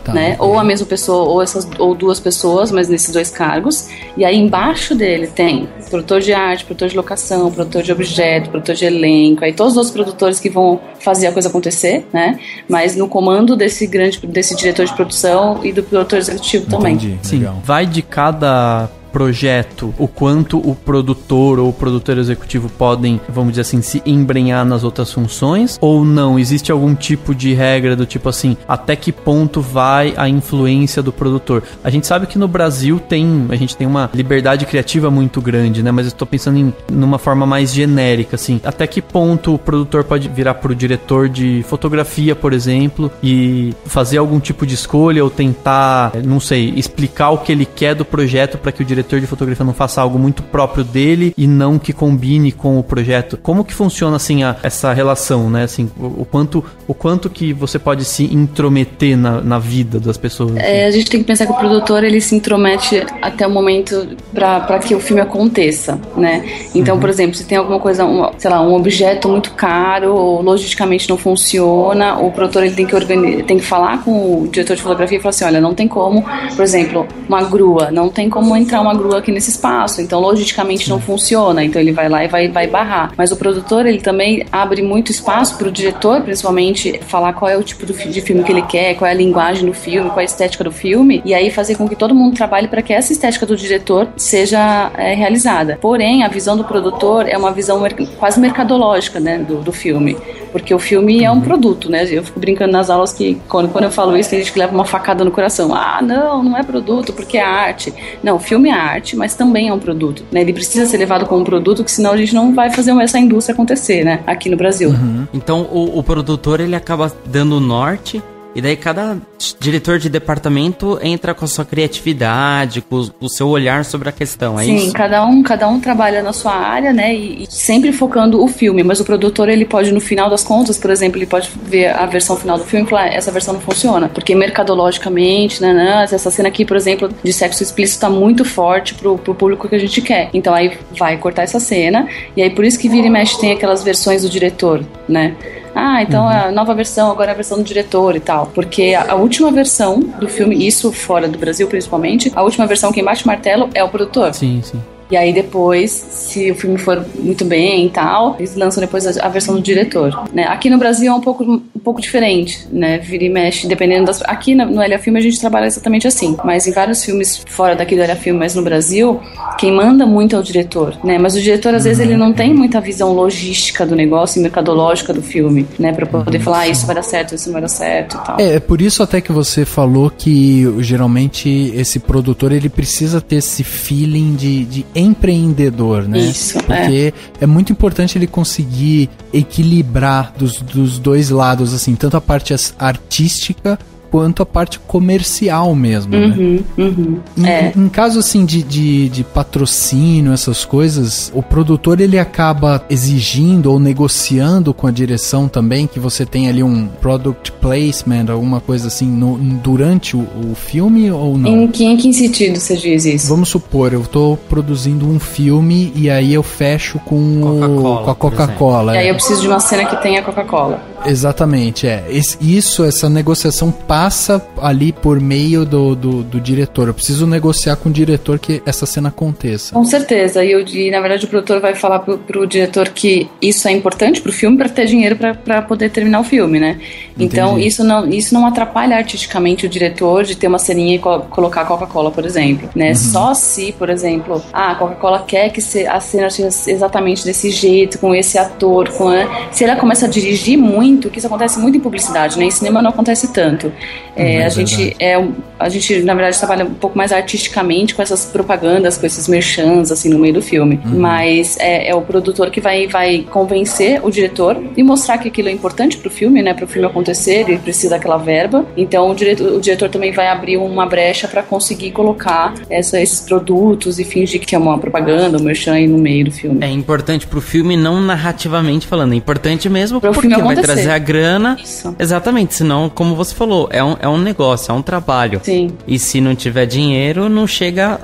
Tá. Né? Ou a mesma pessoa, ou duas pessoas, mas nesses dois cargos. E aí embaixo dele tem produtor de arte, produtor de locação, produtor de objeto, produtor de elenco, aí todos os outros produtores que vão fazer a coisa acontecer, né? Mas no comando desse diretor de produção e do produtor executivo também. Entendi. Sim, Legal. vai de cada projeto, o quanto o produtor ou o produtor executivo podem, vamos dizer assim, se embrenhar nas outras funções, ou não? Existe algum tipo de regra do tipo assim, até que ponto vai a influência do produtor? A gente sabe que no Brasil a gente tem uma liberdade criativa muito grande, né? Mas eu estou pensando numa forma mais genérica, assim, até que ponto o produtor pode virar pro diretor de fotografia, por exemplo, e fazer algum tipo de escolha ou tentar, não sei, explicar o que ele quer do projeto para que o diretor de fotografia não faça algo muito próprio dele e não que combine com o projeto. Como que funciona assim essa relação, né? Assim, o quanto que você pode se intrometer na vida das pessoas? A gente tem que pensar que o produtor ele se intromete até o momento para que o filme aconteça, né? Então, por exemplo, se tem alguma coisa, um objeto muito caro ou logisticamente não funciona, o produtor ele tem que falar com o diretor de fotografia e falar assim, olha, não tem como, por exemplo, uma grua, não tem como entrar uma grua aqui nesse espaço, então logisticamente não funciona, então ele vai lá e vai barrar. Mas o produtor, ele também abre muito espaço para o diretor, principalmente, falar qual é o tipo de filme que ele quer, qual é a linguagem do filme, qual é a estética do filme, e aí fazer com que todo mundo trabalhe para que essa estética do diretor seja realizada. Porém, a visão do produtor é uma visão quase mercadológica, né, do filme. porque o filme é um produto, né? Eu fico brincando nas aulas que quando eu falo isso, tem gente que leva uma facada no coração. Não é produto, porque é arte. Não, o filme é arte, mas também é um produto, né? Ele precisa ser levado como um produto, que senão a gente não vai fazer essa indústria acontecer, né? Aqui no Brasil. Então, o produtor, ele acaba dando o norte, e daí cada diretor de departamento entra com a sua criatividade, com o seu olhar sobre a questão, é isso? Sim, cada um trabalha na sua área, né, e sempre focando o filme, mas o produtor, ele pode, no final das contas, por exemplo, ele pode ver a versão final do filme e falar, essa versão não funciona, porque mercadologicamente, essa cena aqui, por exemplo, de sexo explícito tá muito forte pro público que a gente quer, então aí vai cortar essa cena, e aí por isso que vira e mexe tem aquelas versões do diretor, né? Então a nova versão, agora é a versão do diretor e tal. Porque a última versão do filme, isso fora do Brasil principalmente, a última versão, quem bate o martelo é o produtor. Sim. E aí depois, se o filme for muito bem e tal, eles lançam depois a versão do diretor, né? Aqui no Brasil é um pouco diferente, né? Vira e mexe, dependendo das... Aqui no Elia Filme a gente trabalha exatamente assim, mas em vários filmes fora daqui do Elia Filme, mas no Brasil, quem manda muito é o diretor, né? Mas o diretor, às vezes, ele não tem muita visão logística do negócio e mercadológica do filme, né? Pra poder falar, isso vai dar certo, isso não vai dar certo e tal. É por isso até que você falou que, geralmente, esse produtor, ele precisa ter esse feeling de empreendedor, né? Isso, porque é muito importante ele conseguir equilibrar dos dois lados, assim, tanto a parte artística quanto a parte comercial mesmo, né? Em caso, assim, de patrocínio, essas coisas, o produtor, ele acaba exigindo ou negociando com a direção também, que você tem ali um product placement, alguma coisa assim, durante o filme ou não? Em que sentido você diz isso? Vamos supor, eu tô produzindo um filme e aí eu fecho com a Coca-Cola. E aí eu preciso de uma cena que tenha Coca-Cola. Exatamente, essa negociação passa ali por meio do diretor. Eu preciso negociar com o diretor que essa cena aconteça. Com certeza, e na verdade o produtor vai falar pro diretor que isso é importante pro filme para ter dinheiro para poder terminar o filme, né? Então isso não atrapalha artisticamente o diretor de ter uma ceninha e colocar Coca-Cola, por exemplo, né? Só se, por exemplo, a Coca-Cola quer que a cena seja exatamente desse jeito, com esse ator, se ela começa a dirigir muito, que isso acontece muito em publicidade, né? Em cinema não acontece tanto. A gente, na verdade, trabalha um pouco mais artisticamente com essas propagandas, com esses merchans, assim, no meio do filme. Mas é o produtor que vai convencer o diretor e mostrar que aquilo é importante pro filme, né? Pro filme acontecer, ele precisa daquela verba. Então, o diretor também vai abrir uma brecha para conseguir colocar esses produtos e fingir que é uma propaganda, um merchan aí no meio do filme. É importante pro filme, não narrativamente falando. É importante mesmo pro porque filme vai trazer a grana. Isso. Exatamente, senão, como você falou, é um negócio, é um trabalho. Sim. E se não tiver dinheiro, não chega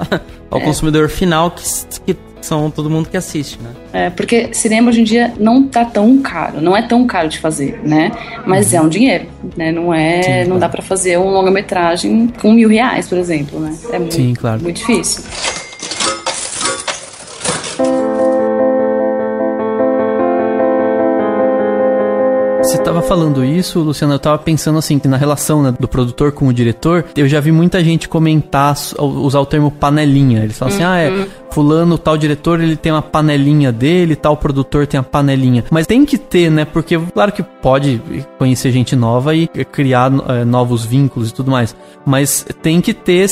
ao consumidor final, que são todo mundo que assiste, né? Porque cinema hoje em dia não tá tão caro, não é tão caro de fazer, né? Mas é um dinheiro, né? Não dá pra fazer um longa-metragem com R$1.000, por exemplo, né? É muito difícil. Você estava falando isso, Luciano, eu estava pensando assim, que na relação, né, do produtor com o diretor, eu já vi muita gente comentar, usar o termo panelinha. Eles falam assim, fulano, tal diretor, ele tem uma panelinha dele, tal produtor tem a panelinha. Mas tem que ter, né, porque claro que pode conhecer gente nova e criar novos vínculos e tudo mais. Mas tem que ter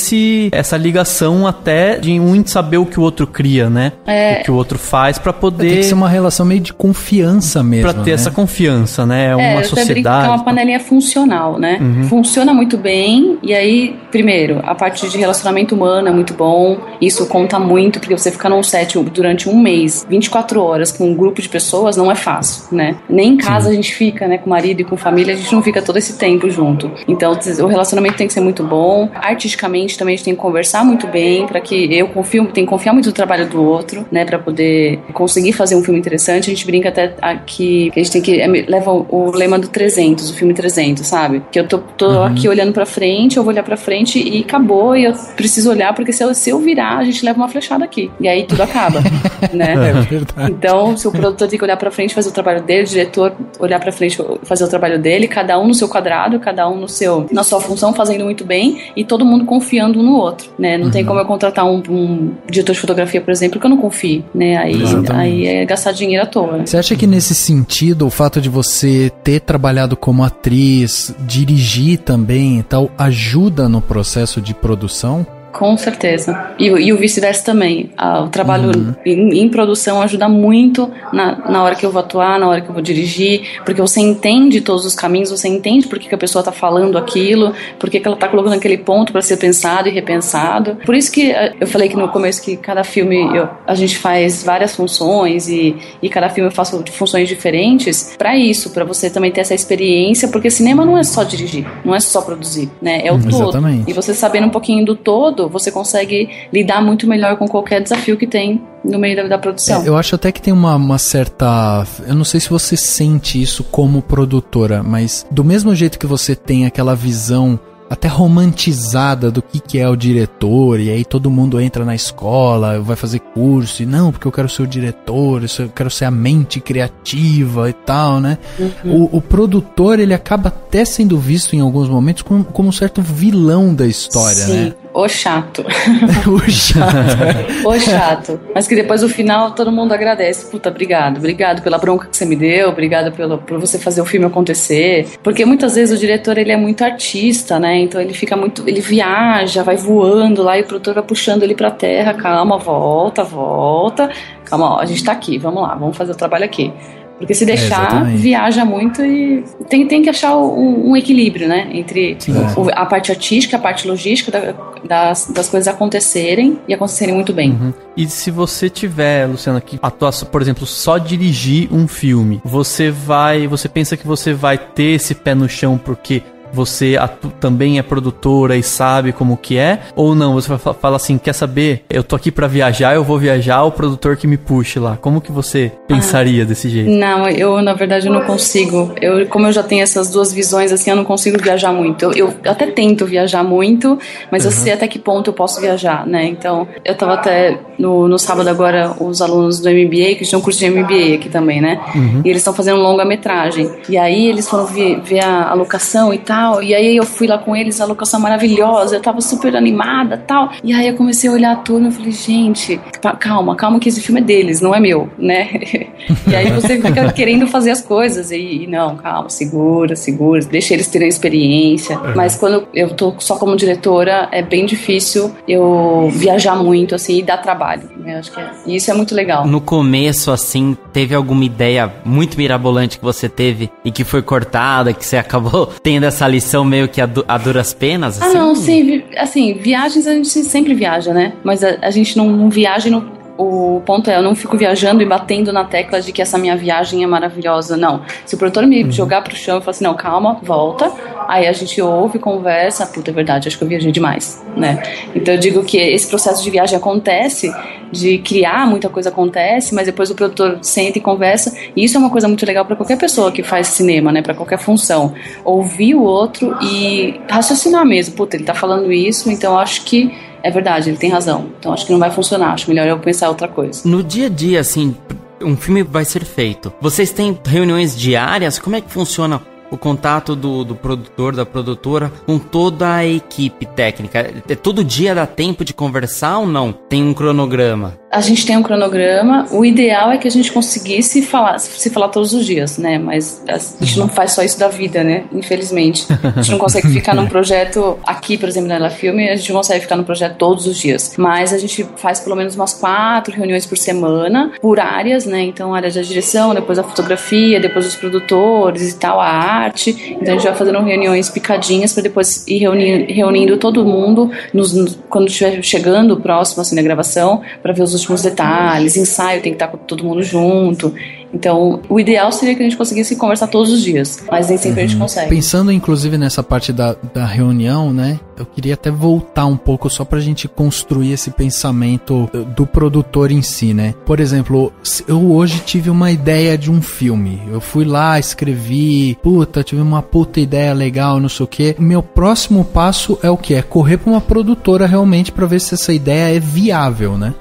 essa ligação até de um saber o que o outro cria, né? O que o outro faz pra poder... Tem que ser uma relação meio de confiança mesmo, pra ter essa confiança, né? Uma sociedade. É uma panelinha funcional, né? Funciona muito bem, e aí, primeiro, a parte de relacionamento humano é muito bom, isso conta muito, porque você ficar num set durante um mês, 24 horas, com um grupo de pessoas, não é fácil, né? Nem em casa a gente fica, né? Com o marido e com família, a gente não fica todo esse tempo junto. Então, o relacionamento tem que ser muito bom. Artisticamente também a gente tem que conversar muito bem, para que eu tenho que confiar muito no trabalho do outro, né? Pra poder conseguir fazer um filme interessante. A gente brinca até aqui que a gente tem que leva o lema do 300, o filme 300, sabe? Que eu tô aqui olhando pra frente, eu vou olhar pra frente e acabou, e eu preciso olhar, porque se eu virar, a gente leva uma flechada aqui. aqui. E aí tudo acaba, né? É verdade. Então, se o produtor tem que olhar pra frente, fazer o trabalho dele, o diretor olhar pra frente, fazer o trabalho dele, cada um no seu quadrado, cada um na sua função, fazendo muito bem, e todo mundo confiando um no outro, né? Não tem como eu contratar um diretor de fotografia, por exemplo, que eu não confie, né? Aí é gastar dinheiro à toa. Você acha que nesse sentido, o fato de você ter trabalhado como atriz, dirigir também e tal, ajuda no processo de produção? Com certeza. E o vice-versa também. O trabalho em produção ajuda muito na hora que eu vou atuar, na hora que eu vou dirigir, porque você entende todos os caminhos, você entende por que a pessoa está falando aquilo, por que ela está colocando aquele ponto para ser pensado e repensado. Por isso que eu falei que no começo que cada filme a gente faz várias funções e cada filme eu faço funções diferentes para isso, para você também ter essa experiência, porque cinema não é só dirigir, não é só produzir, né? É o todo. Exatamente. E você sabendo um pouquinho do todo, você consegue lidar muito melhor com qualquer desafio que tem no meio da produção. Eu acho até que tem uma certa... Eu não sei se você sente isso como produtora, mas do mesmo jeito que você tem aquela visão até romantizada do que é o diretor, e aí todo mundo entra na escola, vai fazer curso, e não, porque eu quero ser o diretor, eu quero ser a mente criativa e tal, né? O produtor, ele acaba até sendo visto em alguns momentos como um certo vilão da história, né? O chato. O chato. O chato. Mas que depois no final todo mundo agradece. Puta, obrigado. Obrigado pela bronca que você me deu. Obrigado por você fazer o filme acontecer. Porque muitas vezes o diretor, ele é muito artista, né? Então ele fica muito... Ele viaja, vai voando lá e o produtor vai puxando ele pra terra. Calma, volta. Calma, ó, a gente tá aqui. Vamos lá, vamos fazer o trabalho aqui. Porque se deixar, viaja muito e tem que achar um equilíbrio, né? Entre a parte artística, a parte logística das coisas acontecerem e acontecerem muito bem. E se você tiver, Luciana, que atuar, por exemplo, só dirigir um filme, você pensa que você vai ter esse pé no chão porque você também é produtora e sabe como que é? Ou não, você fala assim, quer saber? Eu tô aqui pra viajar, eu vou viajar, o produtor que me puxe lá. Como que você pensaria desse jeito? Não, eu na verdade eu não consigo. Como eu já tenho essas duas visões, assim, eu não consigo viajar muito. Eu até tento viajar muito, mas eu sei até que ponto eu posso viajar, né? Então, eu tava até no sábado agora, os alunos do MBA, que tinham um curso de MBA aqui também, né? E eles estão fazendo longa-metragem. E aí eles foram ver a locação e tal. E aí eu fui lá com eles, a locação maravilhosa, eu tava super animada e tal. E aí eu comecei a olhar a turma e falei, gente, calma que esse filme é deles, não é meu, né? E aí você fica querendo fazer as coisas e não, calma, segura, deixa eles terem a experiência. Mas quando eu tô só como diretora, é bem difícil eu viajar muito, assim, e dar trabalho. Eu acho que e isso é muito legal. No começo, assim, teve alguma ideia muito mirabolante que você teve e que foi cortada, que você acabou tendo essa lição meio que a duras penas? Assim? Não, sim, assim, viagens a gente sempre viaja, né? Mas a gente não viaja o ponto é, eu não fico viajando e batendo na tecla de que essa minha viagem é maravilhosa, não. Se o produtor me jogar pro chão e falar assim, não, calma, volta, aí a gente ouve, conversa, puta, é verdade, acho que eu viajei demais, né? Então eu digo que esse processo de viagem acontece, de criar, muita coisa acontece, mas depois o produtor senta e conversa, e isso é uma coisa muito legal pra qualquer pessoa que faz cinema, né, pra qualquer função. Ouvir o outro e raciocinar mesmo, puta, ele tá falando isso, então eu acho que é verdade, ele tem razão. Então acho que não vai funcionar, acho melhor eu pensar outra coisa. No dia a dia, assim, um filme vai ser feito. Vocês têm reuniões diárias? Como é que funciona o contato do produtor, da produtora, com toda a equipe técnica? Todo dia dá tempo de conversar ou não? Tem um cronograma? A gente tem um cronograma. O ideal é que a gente conseguisse se falar todos os dias, né? Mas a gente não faz só isso da vida, né? Infelizmente. A gente não consegue ficar num projeto aqui, por exemplo, na Ela Filme, a gente não consegue ficar num projeto todos os dias. Mas a gente faz pelo menos umas 4 reuniões por semana, por áreas, né? Então, área da direção, depois a fotografia, depois os produtores e tal, a arte. Então, a gente vai fazendo reuniões picadinhas para depois ir reunindo todo mundo quando estiver chegando próximo, assim, da gravação, para ver os últimos detalhes, ensaio tem que estar com todo mundo junto. Então, o ideal seria que a gente conseguisse conversar todos os dias, mas nem sempre a gente consegue. Pensando, inclusive, nessa parte da reunião, né? Eu queria até voltar um pouco só pra gente construir esse pensamento do produtor em si, né? Por exemplo, eu hoje tive uma ideia de um filme. Eu fui lá, escrevi, tive uma puta ideia legal, não sei o quê. Meu próximo passo é o quê? É correr pra uma produtora realmente pra ver se essa ideia é viável, né?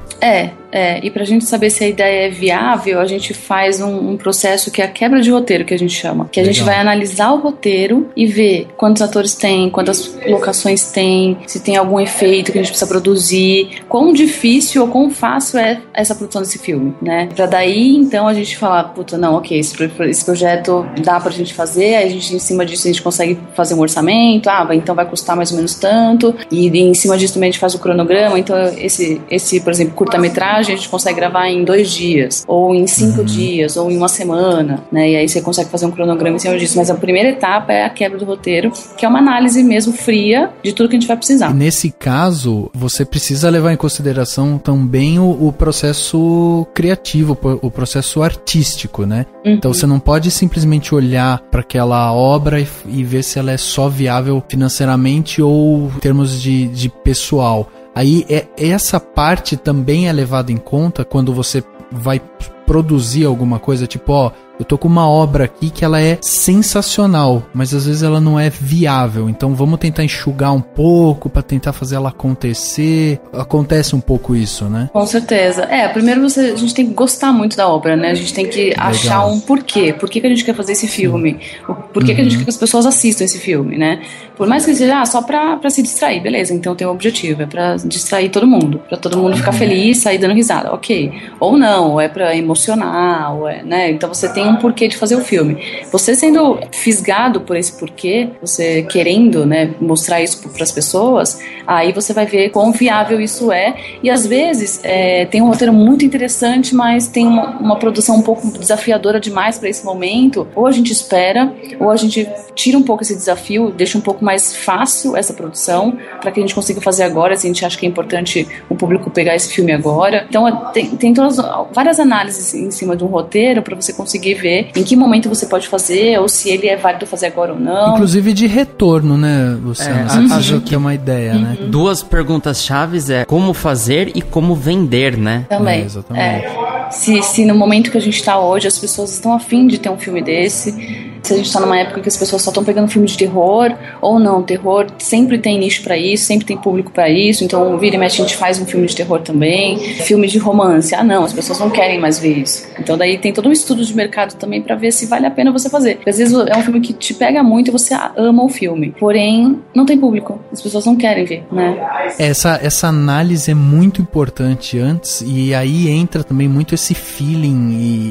E pra gente saber se a ideia é viável, a gente faz um processo que é a quebra de roteiro, que a gente chama. Que a gente vai analisar o roteiro e ver quantos atores tem, quantas locações tem, se tem algum efeito que a gente precisa produzir, quão difícil ou quão fácil é essa produção desse filme, né? Pra daí, então, a gente falar, esse projeto dá pra gente fazer, aí a gente, em cima disso, a gente consegue fazer um orçamento, então vai custar mais ou menos tanto, e em cima disso também a gente faz o cronograma, então esse por exemplo, curta-metragem, a gente consegue gravar em 2 dias, ou em 5 dias, ou em 1 semana, né? E aí você consegue fazer um cronograma em cima disso. Mas a primeira etapa é a quebra do roteiro, que é uma análise mesmo fria de tudo que a gente vai precisar. E nesse caso, você precisa levar em consideração também o processo criativo, o processo artístico, né? Então você não pode simplesmente olhar para aquela obra e ver se ela é só viável financeiramente ou em termos de pessoal. Aí essa parte também é levada em conta quando você vai produzir alguma coisa, tipo, eu tô com uma obra aqui que ela é sensacional, mas às vezes ela não é viável, então vamos tentar enxugar um pouco pra tentar fazer ela acontecer. Acontece um pouco isso, né? Com certeza. Primeiro a gente tem que gostar muito da obra, né? A gente tem que achar um porquê. Por que a gente quer fazer esse filme? Por que a gente quer que as pessoas assistam esse filme, né? Por mais que seja só pra se distrair, beleza, então tem um objetivo, é pra distrair todo mundo, pra todo mundo ficar feliz, sair dando risada, ok. Ou não, ou é pra emocionar, né? Então você tem um porquê de fazer o filme. Você sendo fisgado por esse porquê, você querendo, né, mostrar isso para as pessoas, aí você vai ver quão viável isso é. E às vezes tem um roteiro muito interessante, mas tem uma produção um pouco desafiadora demais para esse momento. Ou a gente espera, ou a gente tira um pouco esse desafio, deixa um pouco mais fácil essa produção, para que a gente consiga fazer agora, se a gente acha que é importante o público pegar esse filme agora. Então tem várias análises em cima de um roteiro para você conseguir ver em que momento você pode fazer, ou se ele é válido fazer agora ou não. Inclusive de retorno, né, Luciano? Você precisa ter uma ideia, né? 2 perguntas chaves como fazer e como vender, né? Também. Exatamente. Se no momento que a gente tá hoje, as pessoas estão a fim de ter um filme desse, se a gente tá numa época que as pessoas só estão pegando filme de terror, ou não, terror sempre tem nicho pra isso, sempre tem público pra isso, então vira e mexe a gente faz um filme de terror também, filme de romance, não, as pessoas não querem mais ver isso. Então daí tem todo um estudo de mercado também pra ver se vale a pena você fazer. Porque às vezes é um filme que te pega muito e você ama o filme, porém não tem público, as pessoas não querem ver, né? Essa análise é muito importante antes, e aí entra também muito esse feeling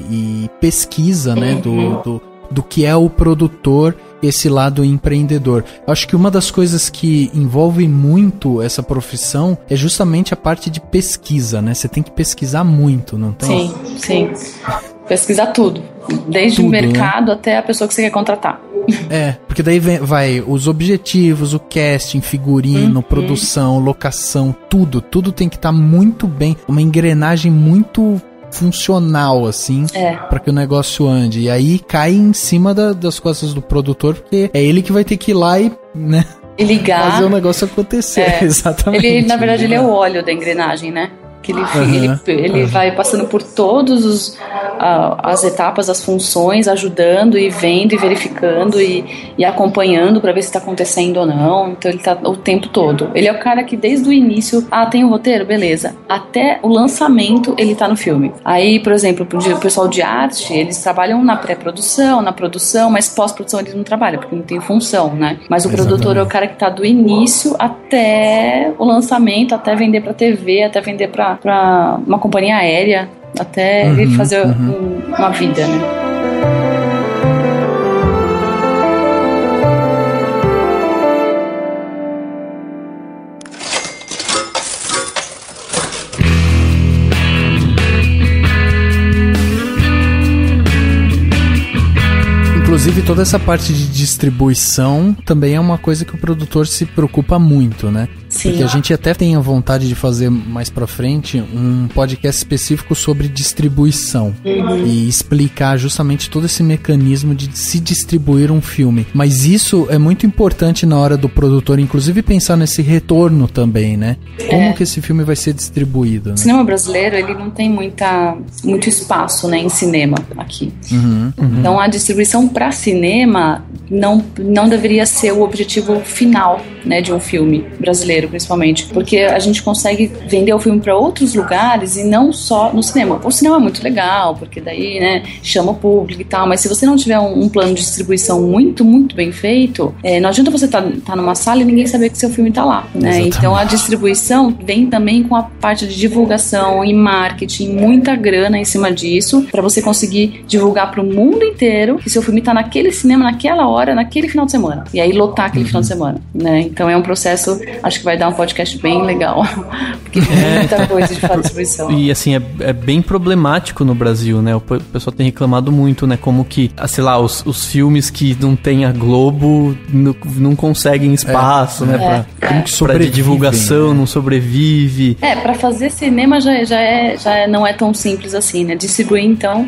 e pesquisa, né, do que é o produtor, esse lado empreendedor. Eu acho que uma das coisas que envolve muito essa profissão é justamente a parte de pesquisa, né? Você tem que pesquisar muito, não tem? Sim. Pesquisar tudo. Desde o mercado, né, até a pessoa que você quer contratar. Porque daí vai os objetivos, o casting, figurino, produção, locação, tudo tem que estar muito bem, uma engrenagem muito funcional, assim, pra que o negócio ande. E aí cai em cima das costas do produtor, porque é ele que vai ter que ir lá e, né, e ligar, fazer o negócio acontecer. Exatamente. Ele, na verdade, ele é o óleo da engrenagem, né? Que ele vai passando por todas as etapas, as funções, ajudando e vendo e verificando e acompanhando para ver se está acontecendo ou não. Então ele está o tempo todo. Ele é o cara que desde o início, tem um roteiro, beleza, até o lançamento ele está no filme. Aí, por exemplo, o pessoal de arte, eles trabalham na pré-produção, na produção, mas pós-produção eles não trabalham, porque não tem função, né? Mas o produtor é o cara que está do início até o lançamento, até vender para TV, até vender para uma companhia aérea, até ele fazer uma vida, né? Inclusive, toda essa parte de distribuição também é uma coisa que o produtor se preocupa muito, né? Sim. Porque a gente até tem a vontade de fazer mais pra frente um podcast específico sobre distribuição e explicar justamente todo esse mecanismo de se distribuir um filme. Mas isso é muito importante na hora do produtor, inclusive pensar nesse retorno também, né? Como que esse filme vai ser distribuído, né? O cinema brasileiro, ele não tem muito espaço, né, em cinema aqui. Então a distribuição para cinema não deveria ser o objetivo final, né, de um filme brasileiro, principalmente, porque a gente consegue vender o filme para outros lugares e não só no cinema. O cinema é muito legal, porque daí, né, chama o público e tal, mas se você não tiver um plano de distribuição muito, muito bem feito, não adianta você tá numa sala e ninguém saber que seu filme tá lá, né? Então a distribuição vem também com a parte de divulgação e marketing, muita grana em cima disso, para você conseguir divulgar para o mundo inteiro que seu filme tá naquele cinema, naquela hora, naquele final de semana, e aí lotar aquele final de semana, né? Então é um processo, acho que vai dar um podcast bem legal, porque tem muita coisa de fazer distribuição. E assim, é bem problemático no Brasil, né? O pessoal tem reclamado muito, né? Como que, sei lá, os filmes que não tem a Globo não conseguem espaço, né? Pra divulgação, não sobrevive. Pra fazer cinema não é tão simples assim, né? Distribuir, então...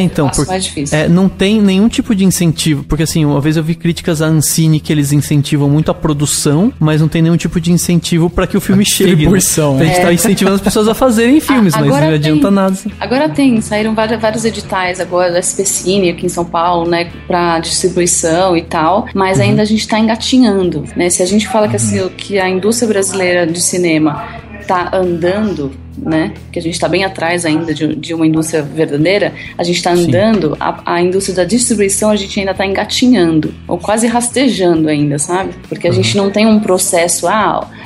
então, mais difícil. Não tem nenhum tipo de incentivo, porque assim, uma vez eu vi críticas à Ancine que eles incentivam muito a produção, mas não tem nenhum tipo de incentivo para que o filme chegue. Distribuição, né? A gente tá incentivando as pessoas a fazerem filmes, mas não adianta nada. Agora saíram vários editais agora da SPCine aqui em São Paulo, né, para distribuição e tal, mas ainda a gente tá engatinhando, né? Se a gente fala que a indústria brasileira de cinema tá andando, né? Que a gente está bem atrás ainda de uma indústria verdadeira, a gente está andando, a indústria da distribuição a gente ainda está engatinhando, ou quase rastejando ainda, sabe? Porque a gente não tem um processo,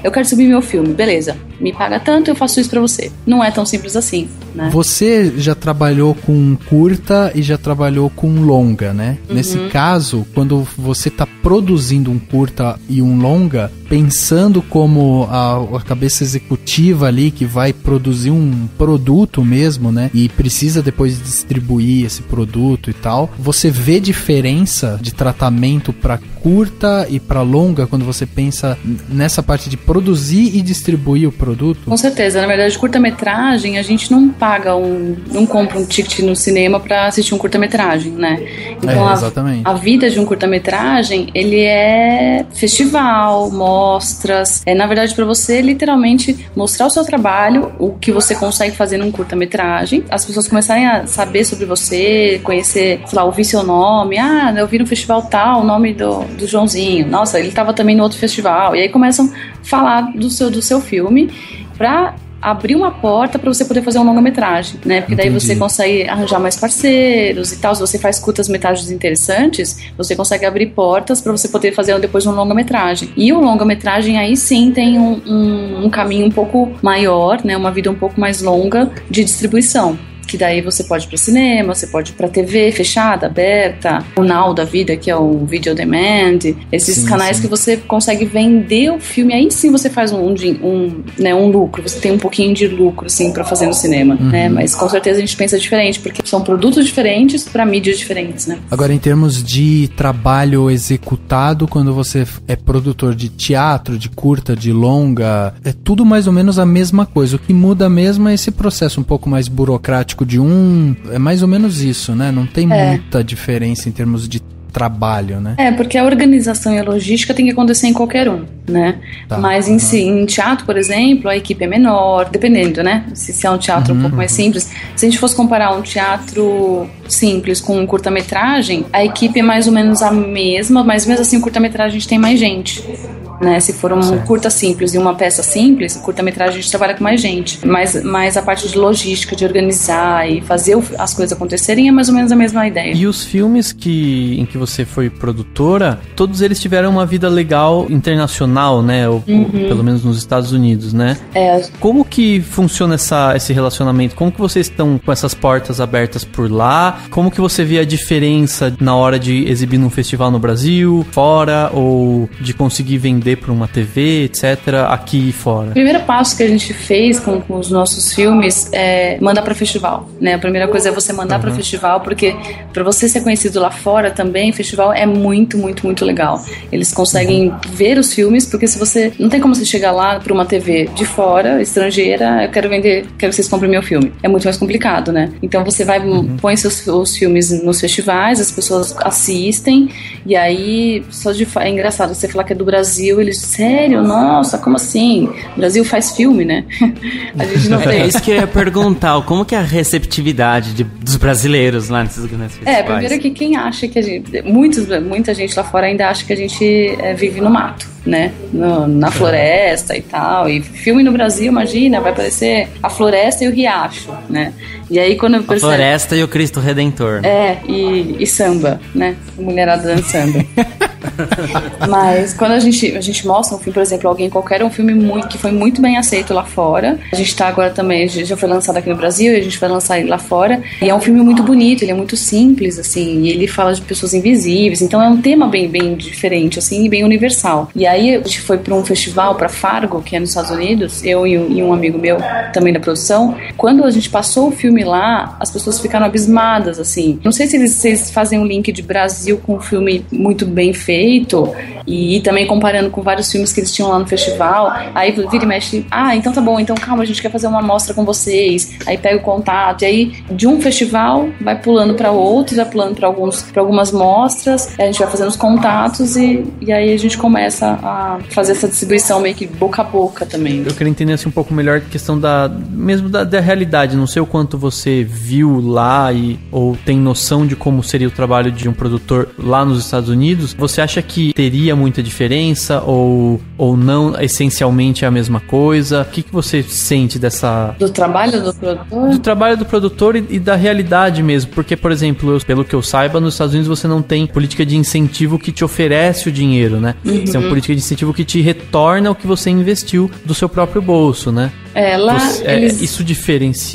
eu quero subir meu filme, beleza, me paga tanto, eu faço isso pra você. Não é tão simples assim, né? Você já trabalhou com curta e já trabalhou com longa, né? Nesse caso, quando você tá produzindo um curta e um longa, pensando como a cabeça executiva ali que vai produzir um produto mesmo, né? E precisa depois distribuir esse produto e tal, você vê diferença de tratamento pra curta e pra longa quando você pensa nessa parte de produzir e distribuir o produto? Com certeza. Na verdade, curta-metragem, a gente não paga não compra um ticket no cinema pra assistir um curta-metragem, né? Então, exatamente. A vida de um curta-metragem, ele é festival, mostras, na verdade, pra você literalmente mostrar o seu trabalho, o que você consegue fazer num curta-metragem, as pessoas começarem a saber sobre você, conhecer, sei lá, ouvir seu nome, eu vi no festival tal, o nome do Joãozinho, nossa, ele tava também no outro festival, e aí começam a falar do seu filme pra abrir uma porta para você poder fazer um longa-metragem, né? Porque daí você consegue arranjar mais parceiros e tal. Se você faz curtas-metragens interessantes, você consegue abrir portas para você poder fazer depois um longa-metragem. E o longa-metragem aí sim tem um caminho um pouco maior, né? Uma vida um pouco mais longa de distribuição. Que daí você pode ir para cinema, você pode ir para TV fechada, aberta, o Now da vida, que é o Video Demand, esses canais que você consegue vender o filme, aí sim você faz um lucro, você tem um pouquinho de lucro assim para fazer no cinema, né? Mas com certeza a gente pensa diferente, porque são produtos diferentes para mídias diferentes, né? Agora, em termos de trabalho executado, quando você é produtor de teatro, de curta, de longa, é tudo mais ou menos a mesma coisa. O que muda mesmo é esse processo um pouco mais burocrático é mais ou menos isso, né? Não tem muita diferença em termos de trabalho, né? Porque a organização e a logística tem que acontecer em qualquer um, né? Mas em teatro, por exemplo, a equipe é menor, dependendo, né? Se é um teatro um pouco mais simples. Se a gente fosse comparar um teatro simples com um curta-metragem, a equipe é mais ou menos a mesma, mas mesmo assim o curta-metragem a gente tem mais gente, né? Se for um curta simples e uma peça simples, curta-metragem a gente trabalha com mais gente. Mas a parte de logística, de organizar e fazer as coisas acontecerem é mais ou menos a mesma ideia. E os filmes em que você foi produtora, todos eles tiveram uma vida legal internacional, né? Ou pelo menos nos Estados Unidos, né? Como que funciona esse relacionamento? Como que vocês estão com essas portas abertas por lá? Como que você vê a diferença na hora de exibir num festival no Brasil, fora, ou de conseguir vender vender para uma TV, etc., aqui e fora? O primeiro passo que a gente fez com os nossos filmes é mandar para festival, né? A primeira coisa é você mandar para festival, porque para você ser conhecido lá fora também, festival é muito, muito, muito legal. Eles conseguem ver os filmes, porque se você... Não tem como você chegar lá para uma TV de fora, estrangeira, eu quero que vocês comprem meu filme. É muito mais complicado, né? Então você vai, põe os filmes nos festivais, as pessoas assistem, e aí, é engraçado você falar que é do Brasil, eles, sério? Nossa, como assim? O Brasil faz filme, né? A gente não tem. É isso que eu ia perguntar, como que é a receptividade dos brasileiros lá nesses grandes festivais? Primeiro que quem acha que a gente... Muita gente lá fora ainda acha que a gente vive no mato, né? Na floresta e tal. E filme no Brasil, imagina, vai aparecer a floresta e o riacho, né? E aí quando eu percebo... A floresta e o Cristo Redentor. E samba, né? Mulherada dançando samba. Mas quando a gente mostra um filme, por exemplo, qualquer um filme que foi muito bem aceito lá fora. A gente tá agora também, já foi lançado aqui no Brasil e a gente vai lançar ele lá fora. E é um filme muito bonito, ele é muito simples, assim, e ele fala de pessoas invisíveis. Então é um tema bem, bem diferente, assim, e bem universal. E aí a gente foi para um festival, para Fargo, que é nos Estados Unidos, eu e um amigo meu, também da produção. Quando a gente passou o filme lá, as pessoas ficaram abismadas, assim. Não sei se eles fazem um link de Brasil com um filme muito bem feito e também comparando com vários filmes que eles tinham lá no festival. Aí vira e mexe, então tá bom, então calma, a gente quer fazer uma amostra com vocês. Aí pega o contato, e aí de um festival vai pulando para outros, vai pulando para algumas mostras, a gente vai fazendo os contatos e aí a gente começa a fazer essa distribuição meio que boca a boca também. Eu queria entender assim, um pouco melhor a questão da realidade. Não sei o quanto você viu lá ou tem noção de como seria o trabalho de um produtor lá nos Estados Unidos. Você acha que teria muita diferença ou não, essencialmente é a mesma coisa? O que você sente dessa... Do trabalho do produtor? Do trabalho do produtor e da realidade mesmo. Porque, por exemplo, pelo que eu saiba, nos Estados Unidos você não tem política de incentivo que te oferece o dinheiro, né? Você tem uma política de incentivo que te retorna o que você investiu do seu próprio bolso, né? Lá isso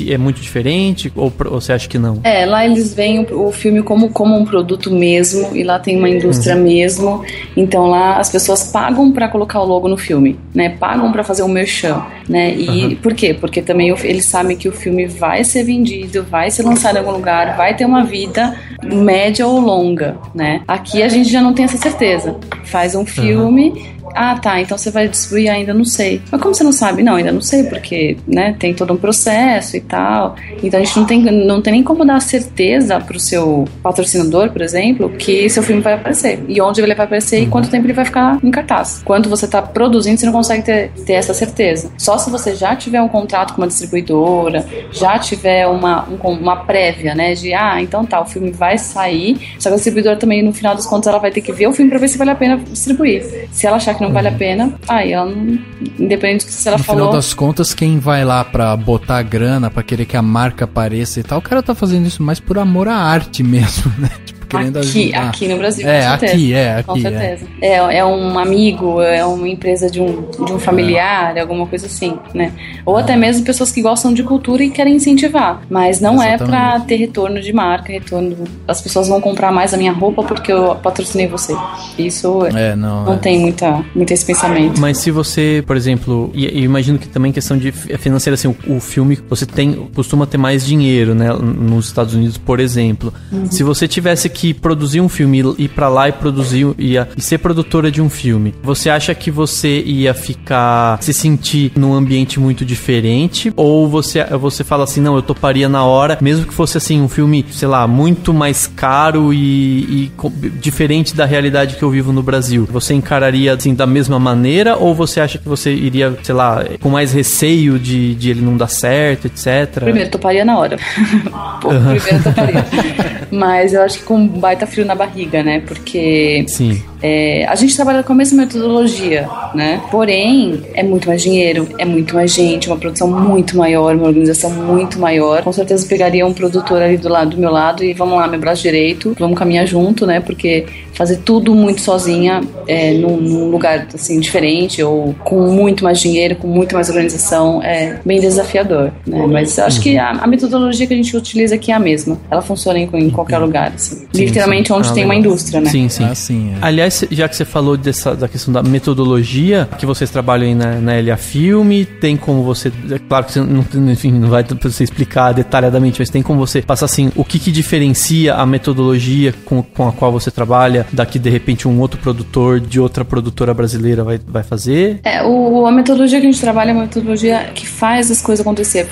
é muito diferente ou você acha que não? Lá eles veem o filme como um produto mesmo, e lá tem uma indústria mesmo. Então lá as pessoas pagam pra colocar o logo no filme, né? Pagam pra fazer um merchan, né? E por quê? Porque também eles sabem que o filme vai ser vendido, vai ser lançado em algum lugar, vai ter uma vida média ou longa, né? Aqui a gente já não tem essa certeza. Faz um filme... então você vai distribuir ainda, não sei. Mas como você não sabe? Não, ainda não sei, porque, né, tem todo um processo e tal. Então a gente não tem nem como dar certeza pro seu patrocinador, por exemplo, que seu filme vai aparecer. E onde ele vai aparecer e quanto tempo ele vai ficar em cartaz. Quando você tá produzindo, você não consegue ter essa certeza. Só se você já tiver um contrato com uma distribuidora, já tiver uma prévia, né, de, então tá, o filme vai sair, só que a distribuidora também, no final das contas, ela vai ter que ver o filme pra ver se vale a pena distribuir. Se ela achar que não vale a pena, ela não, independente do que se ela falou... No final das contas, quem vai lá pra botar grana, pra querer que a marca apareça e tal, o cara tá fazendo isso mais por amor à arte mesmo, né? Querendo ajudar. Aqui no Brasil, com certeza. Com certeza. É um amigo, é uma empresa de um familiar, alguma coisa assim, né? Ou até mesmo pessoas que gostam de cultura e querem incentivar. Mas não é pra ter retorno de marca, as pessoas vão comprar mais a minha roupa porque eu patrocinei você. Isso não tem muito esse pensamento. Mas se você, por exemplo, e imagino que também questão de financeira, assim, o filme, você costuma ter mais dinheiro, né? Nos Estados Unidos, por exemplo. Se você tivesse que produzir um filme, ir pra lá e produzir e ser produtora de um filme, você acha que você ia se sentir num ambiente muito diferente? Ou você fala assim, não, eu toparia na hora, mesmo que fosse assim, um filme, sei lá, muito mais caro e diferente da realidade que eu vivo no Brasil? Você encararia assim da mesma maneira? Ou você acha que você iria, sei lá, com mais receio de ele não dar certo, etc? Primeiro, toparia na hora. Primeiro toparia. Mas eu acho que com baita frio na barriga, né? Porque a gente trabalha com a mesma metodologia, né? Porém, é muito mais dinheiro, é muito mais gente, uma produção muito maior, uma organização muito maior. Com certeza pegaria um produtor ali do meu lado e vamos lá, meu braço direito, vamos caminhar junto, né? Porque fazer tudo muito sozinha num lugar assim diferente ou com muito mais dinheiro, com muito mais organização, é bem desafiador, né? Mas eu acho que a metodologia que a gente utiliza aqui é a mesma. Ela funciona em qualquer lugar, assim. Literalmente onde tem uma indústria, né? Sim. Aliás, já que você falou da questão da metodologia, que vocês trabalham aí na LA Filme, tem como você... É claro que você não vai pra você explicar detalhadamente, mas tem como você passar assim, o que diferencia a metodologia com a qual você trabalha daqui, de repente, um outro produtor de outra produtora brasileira vai fazer? A metodologia que a gente trabalha é uma metodologia que faz as coisas acontecer.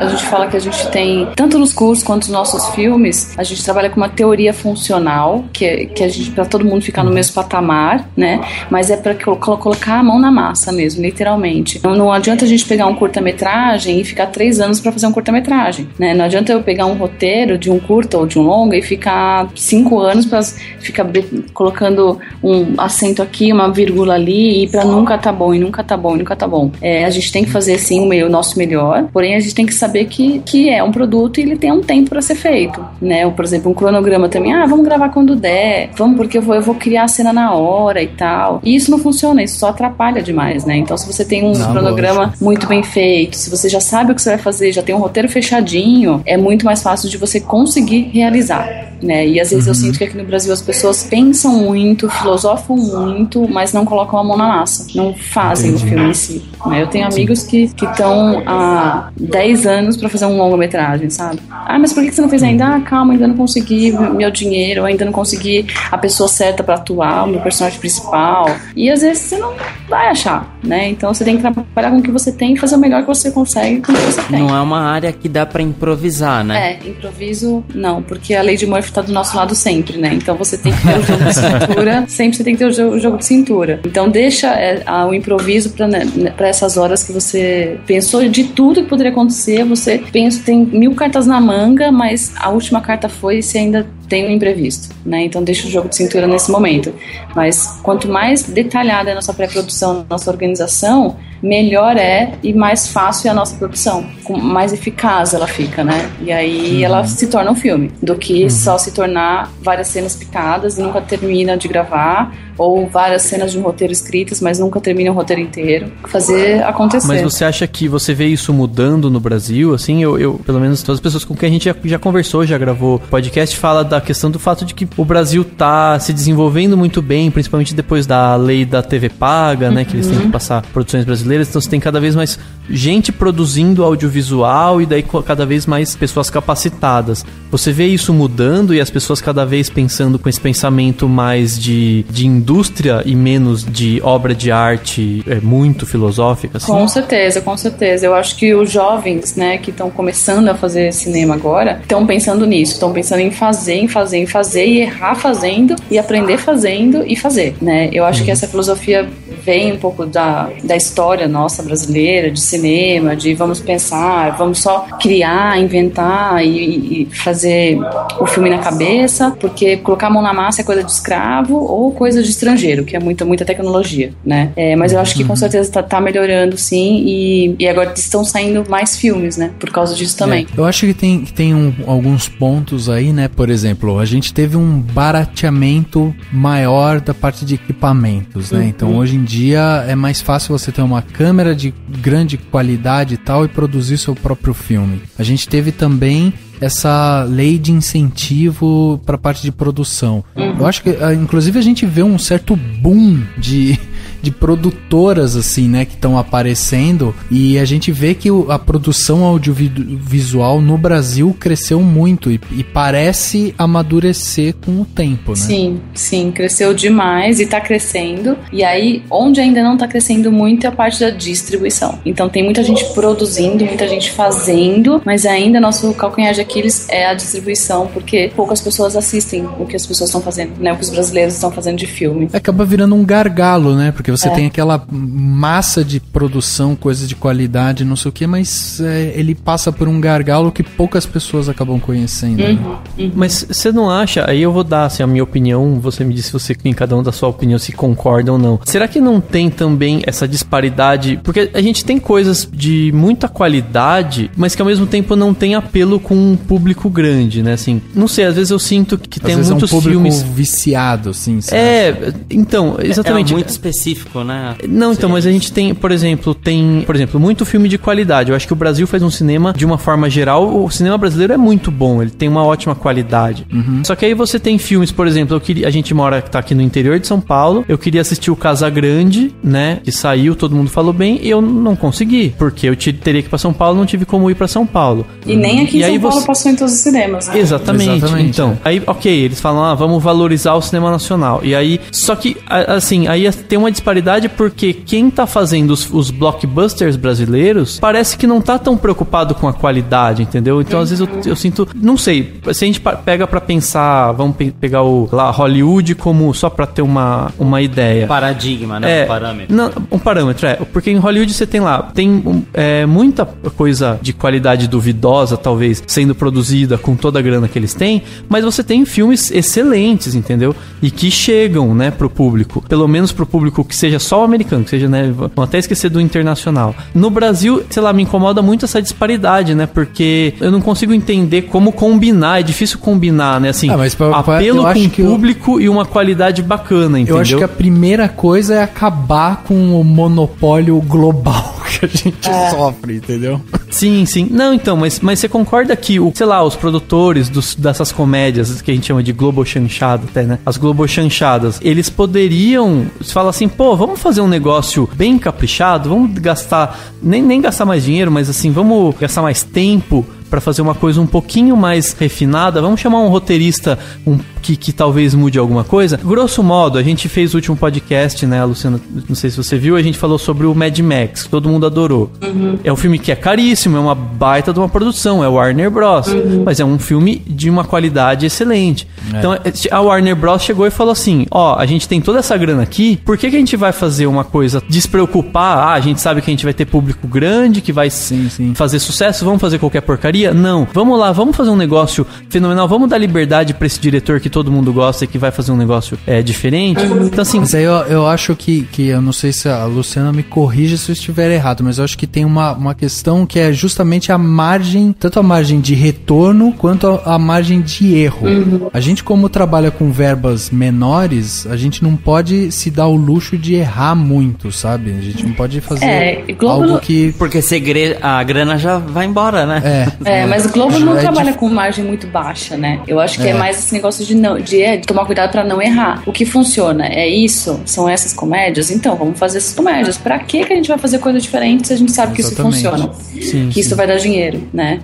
A gente fala que a gente tem, tanto nos cursos quanto nos nossos filmes, a gente trabalha com uma teoria funcional, que a gente, pra todo mundo ficar no mesmo patamar, né? Mas é pra colocar a mão na massa mesmo, literalmente. Não adianta a gente pegar um curta-metragem e ficar 3 anos pra fazer um curta-metragem, né? Não adianta eu pegar um roteiro de um curta ou de um longa e ficar 5 anos pra ficar colocando um acento aqui, uma vírgula ali, e pra nunca tá bom, e nunca tá bom, e nunca tá bom. A gente tem que fazer, sim, o nosso melhor, porém a gente tem que saber que é um produto e ele tem um tempo pra ser feito, né? Ou, por exemplo, um cronograma também, vamos gravar quando der, vamos, porque eu vou criar a cena na hora e tal. E isso não funciona, isso só atrapalha demais, né? Então, se você tem um cronograma muito bem feito, se você já sabe o que você vai fazer, já tem um roteiro fechadinho, é muito mais fácil de você conseguir realizar, né? E às vezes eu sinto que aqui no Brasil as pessoas pensam muito, filosofam muito, mas não colocam a mão na massa, não fazem o filme em si, né? Eu tenho amigos que estão há 10 anos pra fazer um longa-metragem, sabe? Mas por que você não fez ainda? Calma, ainda não consegui meu dinheiro, ainda não consegui a pessoa certa pra atuar, o meu personagem principal. E às vezes você não vai achar, né? Então você tem que trabalhar com o que você tem e fazer o melhor que você consegue com o que você tem. Não é uma área que dá pra improvisar, né? Improviso não, porque a lei de Murphy tá do nosso lado sempre, né? Então você tem que ter o jogo de cintura, sempre você tem que ter o jogo de cintura. Então deixa o improviso pra essas horas que você pensou de tudo que poderia acontecer, você pensa, tem 1000 cartas na manga, mas a última carta foi e você ainda tem um imprevisto, né? Então deixa o jogo de cintura nesse momento. Mas quanto mais detalhada é a nossa pré-produção, nossa organização, melhor e mais fácil é a nossa produção. Mais eficaz ela fica, né? E aí ela se torna um filme, do que só se tornar várias cenas picadas e nunca termina de gravar, ou várias cenas de um roteiro escritas, mas nunca termina o roteiro inteiro. Fazer acontecer. Mas você acha que você vê isso mudando no Brasil? Assim, eu pelo menos todas as pessoas com quem a gente já conversou, já gravou podcast, fala da questão do fato de que o Brasil tá se desenvolvendo muito bem, principalmente depois da lei da TV paga, né? Que eles têm que passar produções brasileiras, então você tem cada vez mais gente produzindo audiovisual e daí cada vez mais pessoas capacitadas. Você vê isso mudando e as pessoas cada vez pensando com esse pensamento mais de indústria e menos de obra de arte muito filosófica, assim? Com certeza, com certeza. Eu acho que os jovens, né, que estão começando a fazer cinema agora, estão pensando nisso, estão pensando em fazer e errar fazendo e aprender fazendo e fazer, né? Eu acho que essa filosofia vem um pouco da história nossa brasileira, de cinema, de vamos pensar, vamos só criar, inventar e fazer o filme na cabeça, porque colocar a mão na massa é coisa de escravo ou coisa de estrangeiro, que é muita tecnologia, né? Mas eu acho que com certeza tá melhorando, sim, e agora estão saindo mais filmes, né? Por causa disso também. Eu acho que tem alguns pontos aí, né? Por exemplo, a gente teve um barateamento maior da parte de equipamentos, né? Então, hoje em dia é mais fácil você ter uma câmera de grande qualidade e tal e produzir seu próprio filme. A gente teve também essa lei de incentivo para a parte de produção. Eu acho que, inclusive, a gente vê um certo boom de produtoras, assim, né, que estão aparecendo, e a gente vê que a produção audiovisual no Brasil cresceu muito e parece amadurecer com o tempo, né? Sim, cresceu demais e tá crescendo, e aí, onde ainda não tá crescendo muito é a parte da distribuição. Então tem muita gente produzindo, muita gente fazendo, mas ainda nosso calcanhar de Aquiles é a distribuição, porque poucas pessoas assistem o que as pessoas estão fazendo, né, o que os brasileiros estão fazendo de filme. Acaba virando um gargalo, né, porque você tem aquela massa de produção, coisas de qualidade, não sei o que, mas ele passa por um gargalo que poucas pessoas acabam conhecendo. Né? Mas você não acha, aí eu vou dar assim, a minha opinião, você me disse, você em cada um da sua opinião, se concorda ou não. Será que não tem também essa disparidade? Porque a gente tem coisas de muita qualidade, mas que ao mesmo tempo não tem apelo com um público grande, né? Assim, não sei, às vezes eu sinto que tem muitos filmes... viciado, assim. Então, exatamente. É muito específico específico, né? Não, então, mas a gente tem, por exemplo, muito filme de qualidade. Eu acho que o Brasil faz um cinema, de uma forma geral, o cinema brasileiro é muito bom, ele tem uma ótima qualidade. Só que aí você tem filmes, por exemplo, a gente tá aqui no interior de São Paulo, eu queria assistir o Casagrande, né, que saiu, todo mundo falou bem, e eu não consegui, porque eu teria que ir pra São Paulo, não tive como ir pra São Paulo. E nem aqui em São Paulo passou em todos os cinemas, né? Exatamente. Então, aí, ok, eles falam, vamos valorizar o cinema nacional. E aí, só que, assim, aí tem uma disparidade porque quem tá fazendo os blockbusters brasileiros parece que não tá tão preocupado com a qualidade, entendeu? Então, às vezes eu sinto, não sei, se a gente pega pra pensar, vamos pegar lá Hollywood como só pra ter uma ideia. Paradigma, né? Um parâmetro. Não, um parâmetro, porque em Hollywood você tem lá, muita coisa de qualidade duvidosa, talvez, sendo produzida com toda a grana que eles têm, mas você tem filmes excelentes, entendeu? E que chegam, né, pro público. Pelo menos pro público que seja só o americano, que seja, né, vamos até esquecer do internacional. No Brasil, sei lá, me incomoda muito essa disparidade, né, porque eu não consigo entender como combinar, é difícil combinar, né, assim, apelo com o público e uma qualidade bacana, entendeu? Eu acho que a primeira coisa é acabar com o monopólio global que a gente sofre, entendeu? Sim. Não, então, mas você concorda que, sei lá, os produtores dessas comédias que a gente chama de Globo chanchado até, né? As Globo chanchadas, eles poderiam, se fala assim, vamos fazer um negócio bem caprichado, vamos gastar, nem gastar mais dinheiro, mas assim, vamos gastar mais tempo pra fazer uma coisa um pouquinho mais refinada, vamos chamar um roteirista que talvez mude alguma coisa. Grosso modo, a gente fez o último podcast, né, Luciana, não sei se você viu, a gente falou sobre o Mad Max, que todo mundo adorou. É um filme que é caríssimo, é uma baita de uma produção, é o Warner Bros. Mas é um filme de uma qualidade excelente. Então, a Warner Bros. Chegou e falou assim, a gente tem toda essa grana aqui, por que a gente vai fazer uma coisa despreocupar? A gente sabe que a gente vai ter público grande, que vai fazer sucesso, vamos fazer qualquer porcaria? Não, vamos lá, vamos fazer um negócio fenomenal, vamos dar liberdade pra esse diretor que todo mundo gosta e que vai fazer um negócio diferente. Então, assim... Mas aí eu acho que eu não sei se a Luciana me corrija se eu estiver errado, mas eu acho que tem uma questão que é justamente a margem, tanto a margem de retorno quanto a margem de erro. A gente, como trabalha com verbas menores, a gente não pode se dar o luxo de errar muito, sabe? A gente não pode fazer algo que... Porque a grana já vai embora, né? Mas o Globo não trabalha com margem muito baixa, né? Eu acho que é mais esse negócio de tomar cuidado pra não errar. O que funciona é isso? São essas comédias? Então, vamos fazer essas comédias. Pra que a gente vai fazer coisa diferente se a gente sabe que isso funciona? Que isso vai dar dinheiro, né?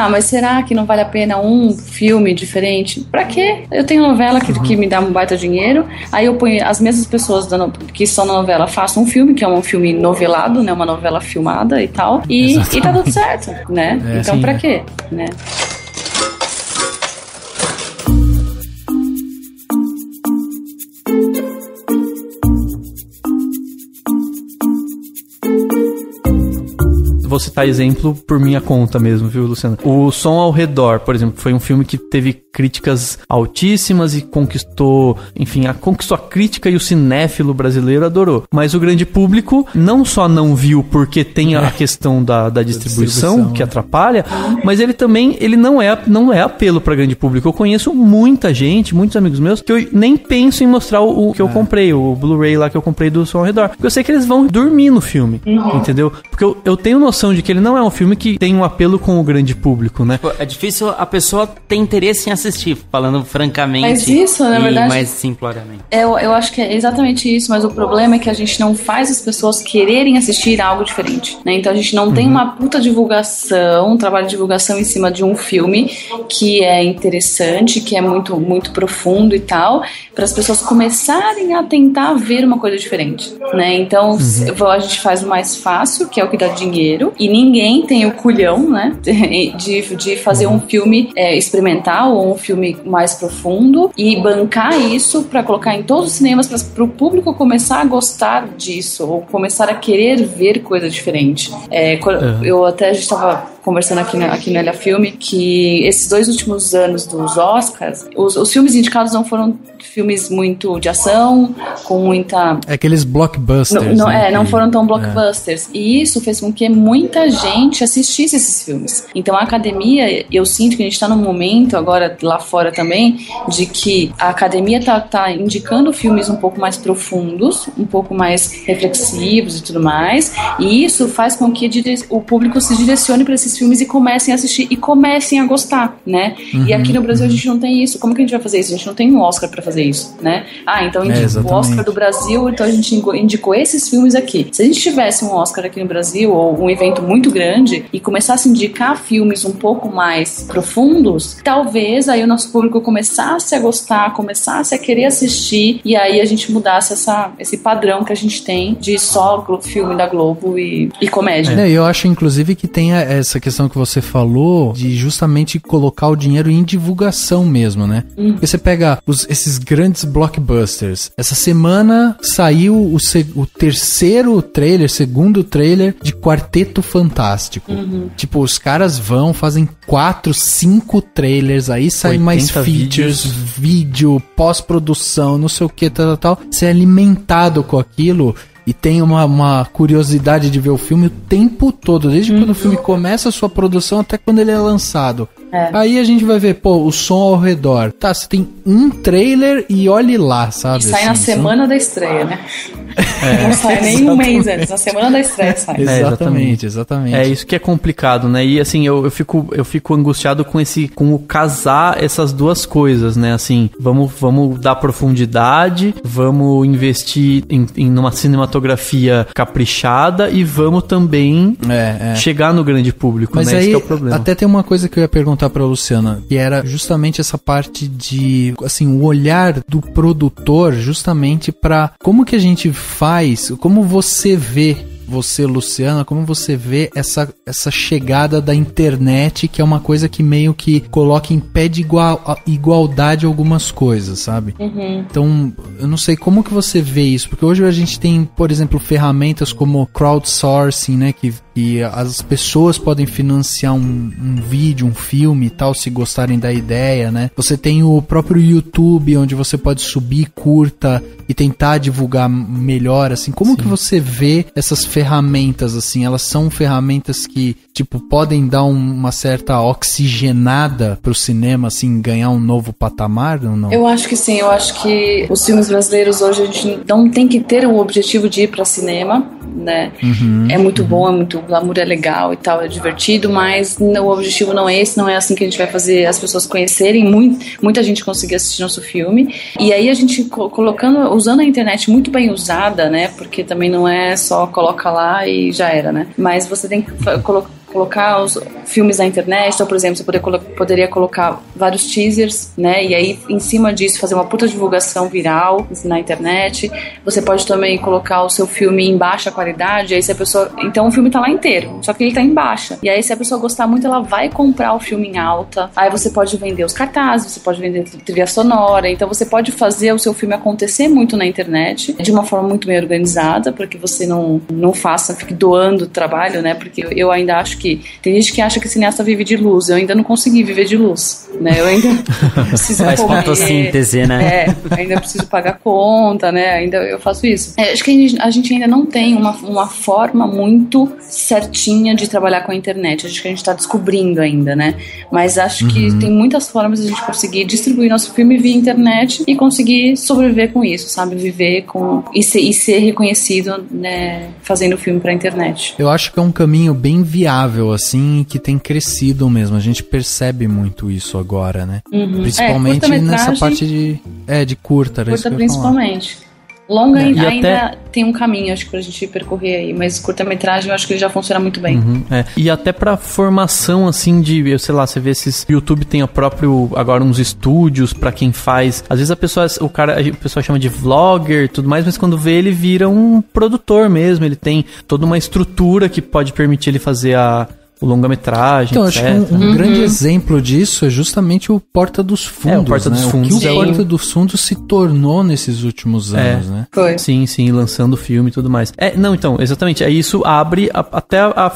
Mas será que não vale a pena um filme diferente? Pra quê? Eu tenho novela que me dá um baita dinheiro, aí eu ponho as mesmas pessoas que estão na novela, faço um filme, que é um filme novelado, né? Uma novela filmada e tal, e tá tudo certo, né? Então, pra quê? Né? Vou citar exemplo por minha conta mesmo, viu, Luciana? O Som ao Redor, por exemplo, foi um filme que teve críticas altíssimas e conquistou a crítica, e o cinéfilo brasileiro adorou. Mas o grande público não só não viu porque tem a questão da distribuição que atrapalha, mas ele também não é apelo para grande público. Eu conheço muita gente, muitos amigos meus, que eu nem penso em mostrar o que eu comprei, o Blu-ray lá que eu comprei do Som ao Redor. Porque eu sei que eles vão dormir no filme, entendeu? Porque eu tenho noção de que ele não é um filme que tem um apelo com o grande público, né? É difícil a pessoa ter interesse em assistir, falando francamente. Mas isso, na verdade... mais simploriamente. Eu acho que é exatamente isso, mas o problema é que a gente não faz as pessoas quererem assistir algo diferente, né? Então a gente não tem uma puta divulgação, um trabalho de divulgação em cima de um filme que é interessante, que é muito, muito profundo e tal, para as pessoas começarem a tentar ver uma coisa diferente, né? Então a gente faz o mais fácil, que é o que dá dinheiro, e ninguém tem o culhão, né, de fazer um filme experimental ou um filme mais profundo e bancar isso pra colocar em todos os cinemas para o público começar a gostar disso ou começar a querer ver coisa diferente. A gente tava conversando aqui no Olha Filme, que esses 2 últimos anos dos Oscars, os filmes indicados não foram filmes muito de ação, com muita... Aqueles blockbusters. Não foram tão blockbusters. E isso fez com que muita gente assistisse esses filmes. Então a academia, eu sinto que a gente está num momento, agora lá fora também, de que a academia tá indicando filmes um pouco mais profundos, um pouco mais reflexivos e tudo mais, e isso faz com que o público se direcione para esses filmes e comecem a assistir e comecem a gostar, né? E aqui no Brasil a gente não tem isso. Como que a gente vai fazer isso? A gente não tem um Oscar para fazer isso, né? Então o Oscar do Brasil, então a gente indicou esses filmes aqui. Se a gente tivesse um Oscar aqui no Brasil, ou um evento muito grande, e começasse a indicar filmes um pouco mais profundos, talvez aí o nosso público começasse a gostar, começasse a querer assistir, e aí a gente mudasse esse padrão que a gente tem de só filme da Globo e comédia. Eu acho, inclusive, que tem essa questão que você falou de justamente colocar o dinheiro em divulgação mesmo, né? Porque você pega esses grandes blockbusters. Essa semana saiu o segundo trailer de Quarteto Fantástico. Tipo, os caras fazem 4, 5 trailers, aí saem mais features, vídeo, pós-produção, não sei o que, tal. Você é alimentado com aquilo e tem uma curiosidade de ver o filme o tempo todo, desde quando o filme começa a sua produção até quando ele é lançado. Aí a gente vai ver, o som ao redor. Tá, você tem um trailer e olhe lá, sabe? E sai na semana da estreia, né? Não sai nem um mês antes, na semana da estreia sai. Exatamente. É isso que é complicado, né? E assim, eu fico angustiado com o casar essas duas coisas, né? Assim, vamos dar profundidade, vamos investir em numa cinematografia caprichada e vamos também chegar no grande público, mas né? Aí, esse que é o problema. Até tem uma coisa que eu ia perguntar pra Luciana, que era justamente essa parte de, assim, o olhar do produtor justamente pra como que a gente faz, como você vê, Luciana, como você vê essa chegada da internet, que é uma coisa que meio que coloca em pé de igualdade algumas coisas, sabe? Então, eu não sei como que você vê isso, porque hoje a gente tem, por exemplo, ferramentas como crowdsourcing, né, que as pessoas podem financiar um vídeo, um filme e tal, se gostarem da ideia, né? Você tem o próprio YouTube, onde você pode subir curta e tentar divulgar melhor, assim. Como que você vê essas ferramentas, assim? Elas são ferramentas que, tipo, podem dar uma certa oxigenada pro cinema, assim, ganhar um novo patamar ou não? Eu acho que sim. Eu acho que os filmes brasileiros hoje, a gente não tem que ter o objetivo de ir pra cinema, né? É muito bom, o glamour é legal e tal, é divertido, mas o objetivo não é esse, não é assim que a gente vai fazer as pessoas conhecerem, muita gente conseguir assistir nosso filme. E aí a gente usando a internet muito bem usada, né? Porque também não é só coloca lá e já era, né? Mas você tem que colocar os filmes na internet. Então, por exemplo, você poderia colocar vários teasers, né? E aí, em cima disso, fazer uma puta divulgação viral na internet. Você pode também colocar o seu filme em baixa qualidade. Aí, se a pessoa... Então, o filme tá lá inteiro, só que ele tá em baixa. E aí, se a pessoa gostar muito, ela vai comprar o filme em alta. Aí, você pode vender os cartazes, você pode vender trilha sonora. Então, você pode fazer o seu filme acontecer muito na internet, de uma forma muito bem organizada, para que você não fique doando o trabalho, né? Porque eu ainda acho que tem gente que acha que cineasta vive de luz. Eu ainda não consegui viver de luz, né? Eu ainda preciso faz fotossíntese, né? Ainda preciso pagar conta, né? Ainda eu faço isso. Acho que a gente ainda não tem uma forma muito certinha de trabalhar com a internet. Acho que a gente está descobrindo ainda, né? Mas acho que tem muitas formas de a gente conseguir distribuir nosso filme via internet e conseguir sobreviver com isso, sabe? Viver com e ser reconhecido, né? Fazendo filme pra internet. Eu acho que é um caminho bem viável, assim, que tem crescido mesmo. A gente percebe muito isso agora, né? Principalmente nessa parte de curta. Curta principalmente. Longa ainda tem um caminho, acho que pra gente percorrer aí, mas curta-metragem eu acho que ele já funciona muito bem. E até pra formação, assim, sei lá, você vê esses... YouTube tem agora uns estúdios pra quem faz... Às vezes a pessoa chama de vlogger e tudo mais, mas quando vê ele vira um produtor mesmo, ele tem toda uma estrutura que pode permitir ele fazer longa-metragem, então, acho que um grande exemplo disso é justamente o Porta dos Fundos, o Porta dos Fundos. O que o Porta dos Fundos se tornou nesses últimos anos, né? Foi. Sim, lançando filme e tudo mais. Então, exatamente, isso abre até a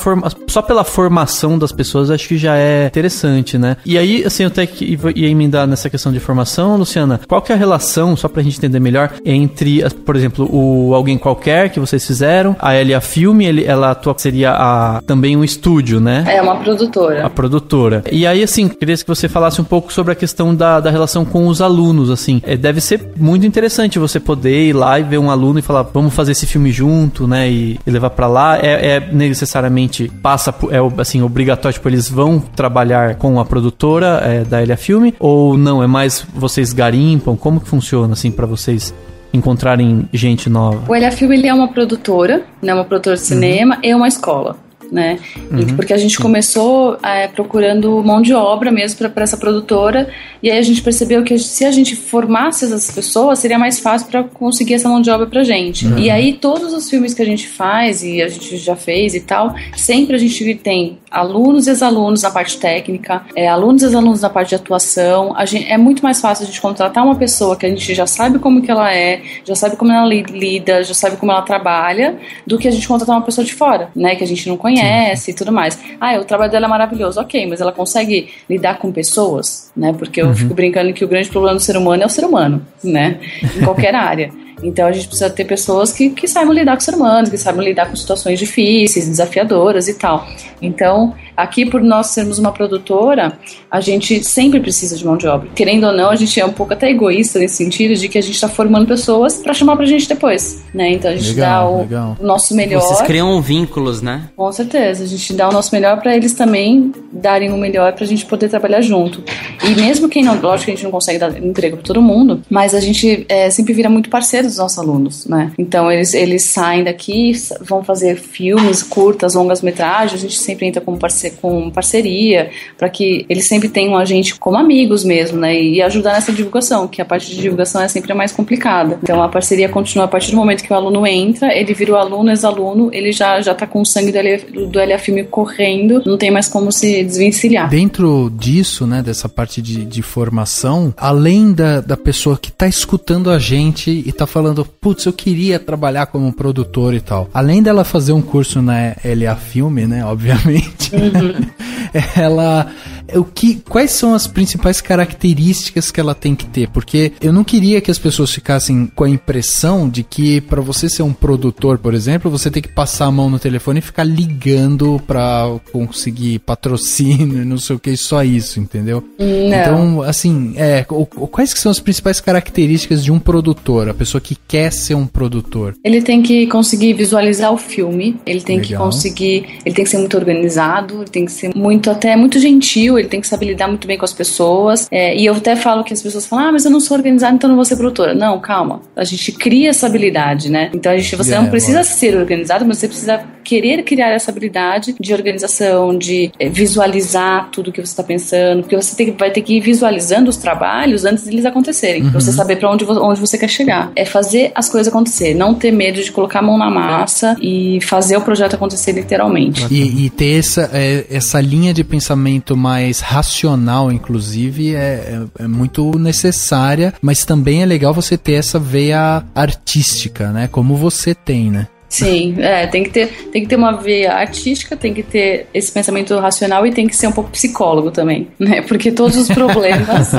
só pela formação das pessoas, acho que já é interessante, né? E aí, assim, eu até ia emendar nessa questão de formação, Luciana, qual que é a relação, só pra gente entender melhor, entre, por exemplo, o Alguém Qualquer que vocês fizeram, a LA Filme, ela atua, seria também um estúdio, né? É uma produtora. A produtora. E aí, assim, queria que você falasse um pouco sobre a questão da relação com os alunos, assim. Deve ser muito interessante você poder ir lá e ver um aluno e falar, vamos fazer esse filme junto, né? E levar pra lá. Necessariamente assim, obrigatório, tipo, eles vão trabalhar com a produtora da LA Filme? Ou não? É mais vocês garimpam? Como que funciona, assim, pra vocês encontrarem gente nova? O LA Filme, ele é uma produtora, né? Uma produtora de cinema e uma escola, né? Porque a gente começou procurando mão de obra mesmo para essa produtora, e aí a gente percebeu que se a gente formasse essas pessoas, seria mais fácil para conseguir essa mão de obra pra gente. E aí todos os filmes que a gente faz, e a gente já fez e tal, sempre a gente tem alunos e ex-alunos na parte técnica, alunos e ex-alunos na parte de atuação. É muito mais fácil a gente contratar uma pessoa que a gente já sabe como que ela é, já sabe como ela lida, já sabe como ela trabalha, do que a gente contratar uma pessoa de fora, né, que a gente não conhece e tudo mais. O trabalho dela é maravilhoso, ok, mas ela consegue lidar com pessoas, né? Porque eu fico brincando que o grande problema do ser humano é o ser humano, né? Em qualquer área. Então a gente precisa ter pessoas que saibam lidar com o ser humano, que saibam lidar com situações difíceis, desafiadoras e tal. Então, aqui, por nós sermos uma produtora, a gente sempre precisa de mão de obra. Querendo ou não, a gente é um pouco até egoísta nesse sentido de que a gente está formando pessoas para chamar pra gente depois, né? Então a gente dá o nosso melhor. Vocês criam vínculos, né? Com certeza, a gente dá o nosso melhor para eles também darem o melhor pra gente poder trabalhar junto. E mesmo quem não, lógico que a gente não consegue dar emprego pra todo mundo, mas a gente sempre vira muito parceiro dos nossos alunos, né? Então eles saem daqui, vão fazer filmes, curtas, longas metragens, a gente sempre entra com parceria, para que eles sempre tenham a gente como amigos mesmo, né? E ajudar nessa divulgação, que a parte de divulgação é sempre a mais complicada. Então a parceria continua a partir do momento que o aluno entra, ele vira o aluno, ex-aluno, ele já tá com o sangue do LA Filme correndo, não tem mais como se desvencilhar. Dentro disso, né, dessa parte de formação, além da pessoa que tá escutando a gente e tá falando, putz, eu queria trabalhar como produtor e tal, além dela fazer um curso na LA Filme, né, obviamente, quais são as principais características que ela tem que ter? Porque eu não queria que as pessoas ficassem com a impressão de que para você ser um produtor, por exemplo, você tem que passar a mão no telefone e ficar ligando pra conseguir patrocínio, não sei o que, só isso, entendeu? Não. Então, assim, quais que são as principais características de um produtor, a pessoa que quer ser um produtor? Ele tem que conseguir visualizar o filme, ele tem que conseguir, ele tem que ser muito organizado, ele tem que ser muito gentil, ele tem que saber lidar muito bem com as pessoas, e eu até falo que as pessoas falam, mas eu não sou organizada, então não vou ser produtora. Não, calma, a gente cria essa habilidade, né? Então você não precisa ser organizado, mas você precisa querer criar essa habilidade de organização, de visualizar tudo que você está pensando, porque você vai ter que ir visualizando os trabalhos antes deles acontecerem, pra você saber pra onde você quer chegar. É fazer as coisas acontecer, não ter medo de colocar a mão na massa e fazer o projeto acontecer literalmente. E ter essa linha de pensamento mais racional, inclusive, é muito necessária, mas também é legal você ter essa veia artística, né? Como você tem, né? Sim, tem que ter uma veia artística, tem que ter esse pensamento racional e tem que ser um pouco psicólogo também, né? Porque todos os problemas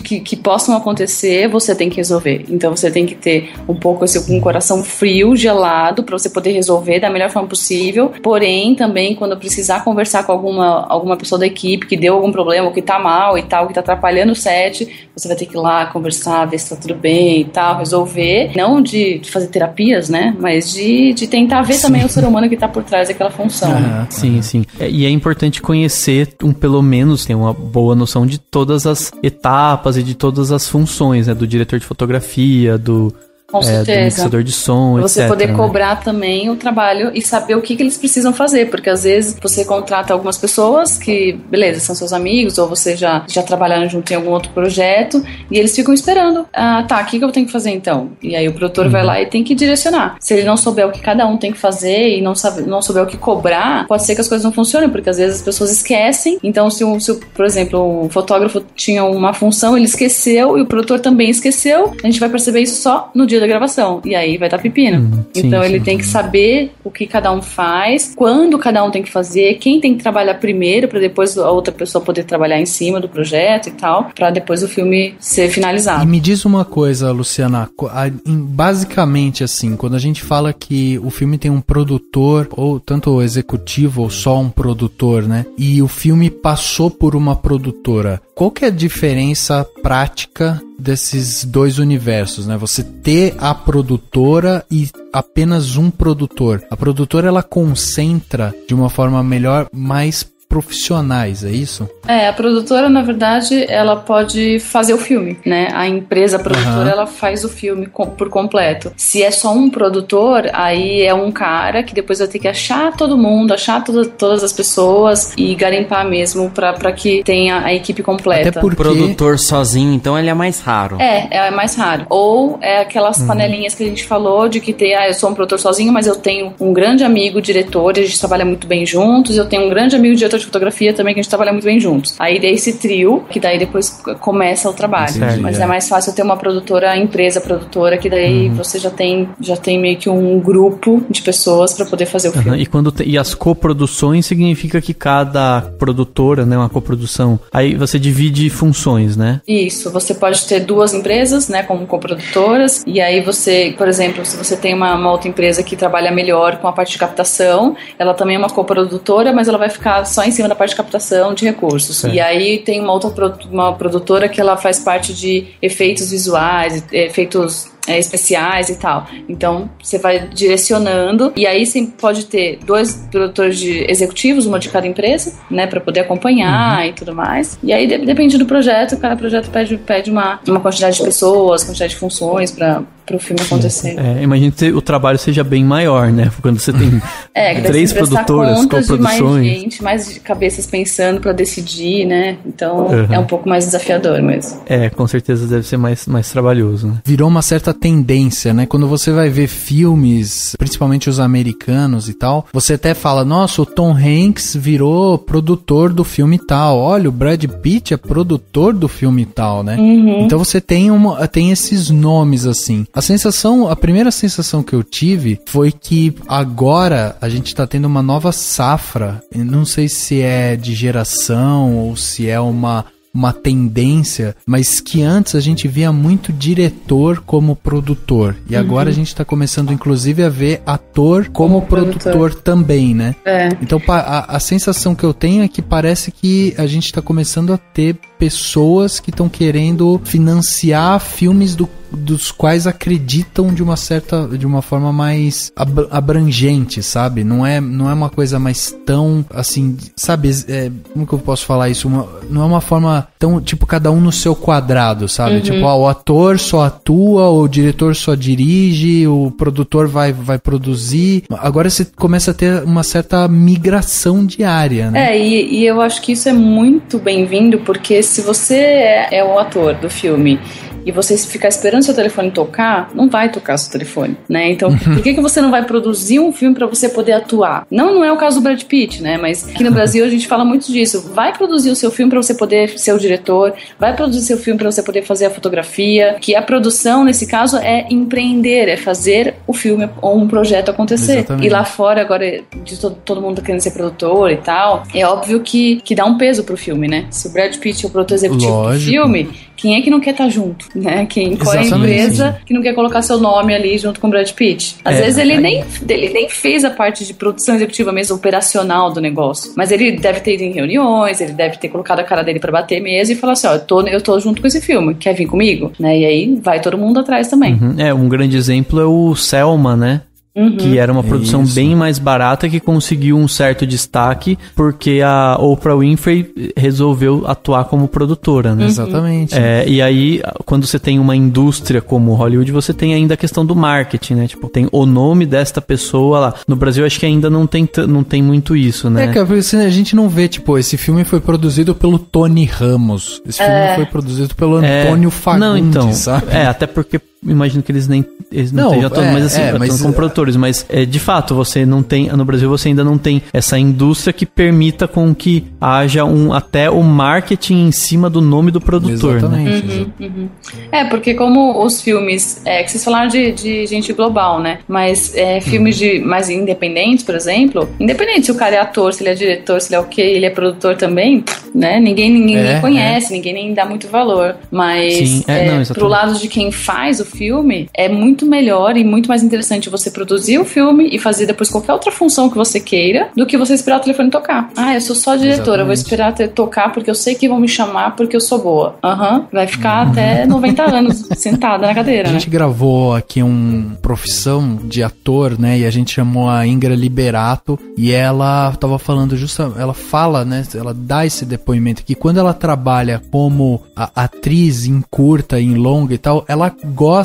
que possam acontecer, você tem que resolver. Então você tem que ter um pouco um coração frio, gelado, para você poder resolver da melhor forma possível. Porém, também, quando precisar conversar com alguma pessoa da equipe que deu algum problema, ou que tá mal e tal, que tá atrapalhando o set, você vai ter que ir lá conversar, ver se tá tudo bem e tal, resolver. Não de fazer terapias, né? Mas de tentar ver também o ser humano que está por trás daquela função. Né? Sim. E é importante conhecer, pelo menos, ter uma boa noção de todas as etapas e de todas as funções, né? Do diretor de fotografia, do Com certeza. Do mixador de som, você etc. poder cobrar também o trabalho e saber o que eles precisam fazer, porque às vezes você contrata algumas pessoas que, beleza, são seus amigos, ou você já trabalharam junto em algum outro projeto, e eles ficam esperando. O que eu tenho que fazer então? E aí o produtor vai lá e tem que direcionar. Se ele não souber o que cada um tem que fazer e não souber o que cobrar, pode ser que as coisas não funcionem, porque às vezes as pessoas esquecem. Então, se por exemplo, o fotógrafo tinha uma função, ele esqueceu, e o produtor também esqueceu, a gente vai perceber isso só no dia da gravação, e aí vai dar pepino. Então ele tem que saber o que cada um faz, quando cada um tem que fazer, quem tem que trabalhar primeiro, para depois a outra pessoa poder trabalhar em cima do projeto e tal, para depois o filme ser finalizado. E me diz uma coisa, Luciana, basicamente assim, quando a gente fala que o filme tem um produtor, ou tanto o executivo ou só um produtor, né, e o filme passou por uma produtora, qual que é a diferença prática desses dois universos, né? Você ter a produtora e apenas um produtor. A produtora, ela concentra de uma forma melhor mais profissionais, é isso? A produtora, na verdade, ela pode fazer o filme, né? A empresa produtora, ela faz o filme por completo. Se é só um produtor, aí é um cara que depois vai ter que achar todo mundo, achar todas as pessoas e garimpar mesmo pra que tenha a equipe completa. Até porque... produtor sozinho, então ele é mais raro. É mais raro. Ou é aquelas panelinhas que a gente falou de que eu sou um produtor sozinho, mas eu tenho um grande amigo diretor, e a gente trabalha muito bem juntos, eu tenho um grande amigo diretor de fotografia também, que a gente trabalha muito bem juntos. Aí daí esse trio, que daí depois começa o trabalho. Mas é mais fácil ter uma empresa produtora, que daí você já tem meio que um grupo de pessoas para poder fazer o filme. E as coproduções significa que cada produtora, né, uma coprodução, aí você divide funções, né? Isso, você pode ter duas empresas, né, como coprodutoras, e aí você, por exemplo, se você tem uma outra empresa que trabalha melhor com a parte de captação, ela também é uma coprodutora, mas ela vai ficar só em cima da parte de captação de recursos. Certo. E aí tem uma outra uma produtora que ela faz parte de efeitos visuais, efeitos especiais e tal. Então você vai direcionando, e aí você pode ter dois produtores executivos, uma de cada empresa, né, para poder acompanhar e tudo mais. E aí depende do projeto, cada projeto pede uma quantidade de pessoas, quantidade de funções para o filme acontecer. Imagina que o trabalho seja bem maior, né? Quando você tem 3 produtoras, coproduções. Mais cabeças pensando para decidir, né? Então é um pouco mais desafiador mesmo. Com certeza deve ser mais trabalhoso, né? Virou uma certa tendência, né? Quando você vai ver filmes, principalmente os americanos e tal, você até fala, nossa, o Tom Hanks virou produtor do filme tal, olha, o Brad Pitt é produtor do filme tal, né? Então você tem esses nomes assim. A primeira sensação que eu tive foi que agora a gente tá tendo uma nova safra, eu não sei se é de geração ou se é uma tendência, mas que antes a gente via muito diretor como produtor, e agora a gente tá começando inclusive a ver ator como produtor também, né? Então a sensação que eu tenho é que parece que a gente tá começando a ter pessoas que estão querendo financiar filmes dos quais acreditam de uma forma mais abrangente, sabe? Não é uma coisa mais tão, assim, sabe? Como que eu posso falar isso? Não é uma forma tão, tipo, cada um no seu quadrado, sabe? Tipo, o ator só atua, o diretor só dirige, o produtor vai produzir. Agora você começa a ter uma certa migração diária, né? E eu acho que isso é muito bem-vindo, porque se você é o ator do filme e você ficar esperando seu telefone tocar, não vai tocar seu telefone, né? Então, por que você não vai produzir um filme pra você poder atuar? Não é o caso do Brad Pitt, né? Mas aqui no Brasil a gente fala muito disso. Vai produzir o seu filme pra você poder ser o diretor, vai produzir seu filme pra você poder fazer a fotografia, que a produção, nesse caso, é empreender, é fazer o filme ou um projeto acontecer. Exatamente. E lá fora, agora, de todo mundo querendo ser produtor e tal, é óbvio que dá um peso pro filme, né? Se o Brad Pitt é o produtor executivo do filme, quem é que não quer estar junto, né? Qual é a empresa que não quer colocar seu nome ali junto com o Brad Pitt? Às vezes ele nem fez a parte de produção executiva mesmo, operacional do negócio, mas ele deve ter ido em reuniões, ele deve ter colocado a cara dele pra bater mesmo e falar assim, eu tô junto com esse filme, quer vir comigo? Né? E aí vai todo mundo atrás também. Um grande exemplo é o Selma, né? Que era uma produção bem mais barata que conseguiu um certo destaque porque a Oprah Winfrey resolveu atuar como produtora, né? Exatamente. E aí, quando você tem uma indústria como Hollywood, você tem ainda a questão do marketing, né? Tipo, tem o nome desta pessoa lá. No Brasil, acho que ainda não tem muito isso, né? Cara, porque a gente não vê, tipo, esse filme foi produzido pelo Tony Ramos. Esse filme foi produzido pelo Antônio Fagundes, não, então, sabe? até porque imagino que eles não estejam atuando, mas assim, atuando como produtores, mas de fato, você não tem, no Brasil você ainda não tem essa indústria que permita com que haja até o marketing em cima do nome do produtor. Exatamente. Né? Porque como os filmes, que vocês falaram de gente global, né, mas filmes mais independentes, por exemplo, independente se o cara é ator, se ele é diretor, se ele é o quê, ele é produtor também, né, ninguém conhece, ninguém nem dá muito valor, mas pro lado de quem faz o filme, é muito melhor e muito mais interessante você produzir o filme e fazer depois qualquer outra função que você queira, do que você esperar o telefone tocar. Eu sou só diretora, eu vou esperar tocar porque eu sei que vão me chamar porque eu sou boa. Vai ficar até 90 anos sentada na cadeira, A gente gravou aqui profissão de ator, né, e a gente chamou a Ingra Liberato, e ela tava falando ela fala, né, ela dá esse depoimento que quando ela trabalha como atriz em curta, em longa e tal, ela gosta